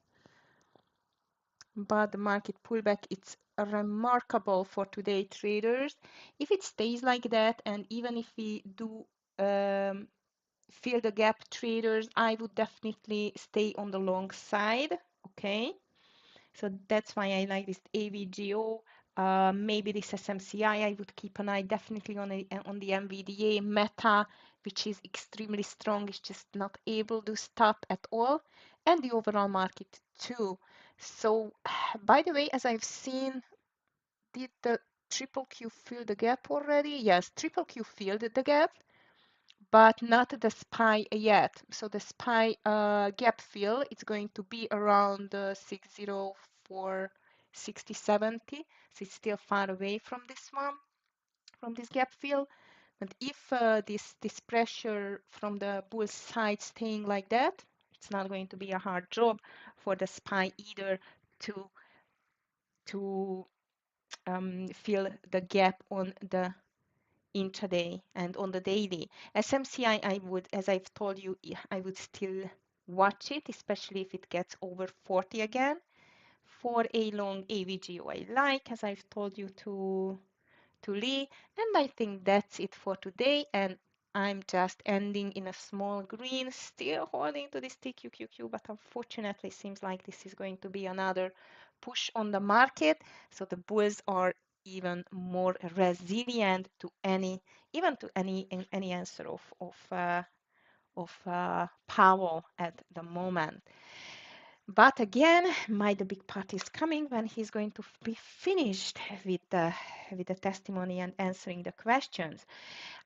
But the market pullback, it's remarkable for today traders. If it stays like that, and even if we do fill the gap traders, I would definitely stay on the long side. Okay, so that's why I like this AVGO. Maybe this SMCI, I would keep an eye definitely on the NVDA Meta, which is extremely strong. It's just not able to stop at all, and the overall market too. So, by the way, as I've seen, did the triple Q fill the gap already? Yes, triple Q filled the gap, but not the SPY yet. So the SPY gap fill, it's going to be around 604, 6070. So it's still far away from this one, from this gap fill. But if this pressure from the bull side staying like that, it's not going to be a hard job for the SPY either to fill the gap on the intraday and on the daily. SMCI, I would, as I've told you, I would still watch it, especially if it gets over 40 again. For a long AVGO, I like, as I've told you to Lee. And I think that's it for today. And I'm just ending in a small green, still holding to this TQQQ, but unfortunately seems like this is going to be another push on the market. So the bulls are even more resilient to any, even to any answer of Powell at the moment. But again, the big part is coming when he's going to be finished with the testimony and answering the questions.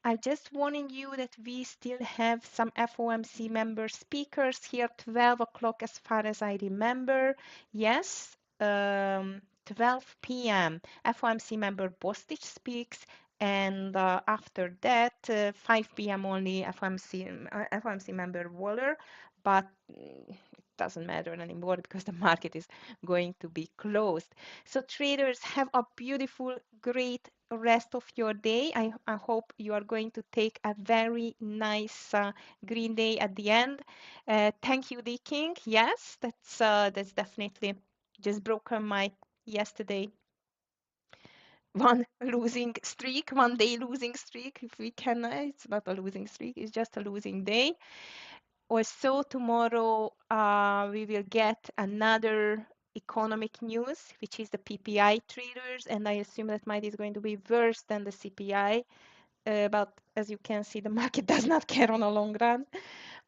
I'm just warning you that we still have some FOMC member speakers here, 12 o'clock as far as I remember. Yes, 12 p.m. FOMC member Bostich speaks, and after that, 5 p.m. only FOMC member Waller, but it doesn't matter anymore because the market is going to be closed. So traders, have a beautiful, great rest of your day. I hope you are going to take a very nice green day at the end. Thank you, D King. Yes, that's definitely just broken my yesterday one day losing streak. If we can, it's not a losing streak, it's just a losing day. Also, tomorrow we will get another economic news, which is the PPI traders, and I assume that might is going to be worse than the CPI. But as you can see, the market does not care on a long run.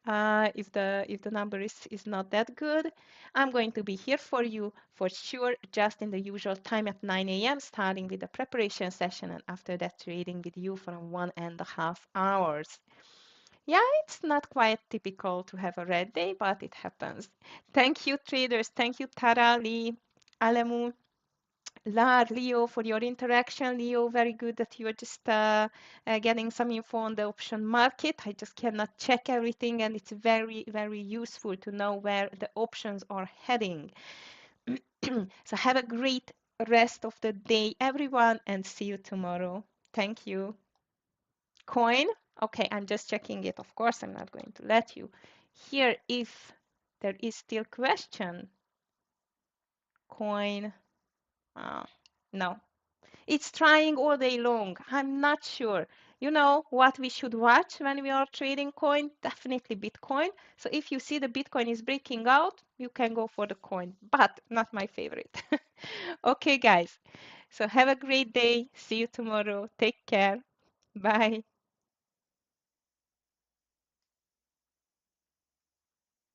If the number is not that good, I'm going to be here for you for sure, just in the usual time at 9 a.m., starting with the preparation session, and after that trading with you for 1.5 hours. Yeah, it's not quite typical to have a red day, but it happens. Thank you, traders. Thank you, Tara, Lee, Alemu, Lar, Leo, for your interaction. Leo, very good that you're just getting some info on the option market. I just cannot check everything, and it's very, very useful to know where the options are heading. So have a great rest of the day, everyone, and see you tomorrow. Thank you. Coin. Okay, I'm just checking it. Of course, I'm not going to let you. Here, if there is still question. Coin. No. It's trying all day long. I'm not sure. You know what we should watch when we are trading coin? Definitely Bitcoin. So if you see the Bitcoin is breaking out, you can go for the coin, but not my favorite. Okay, guys. So have a great day. See you tomorrow. Take care. Bye.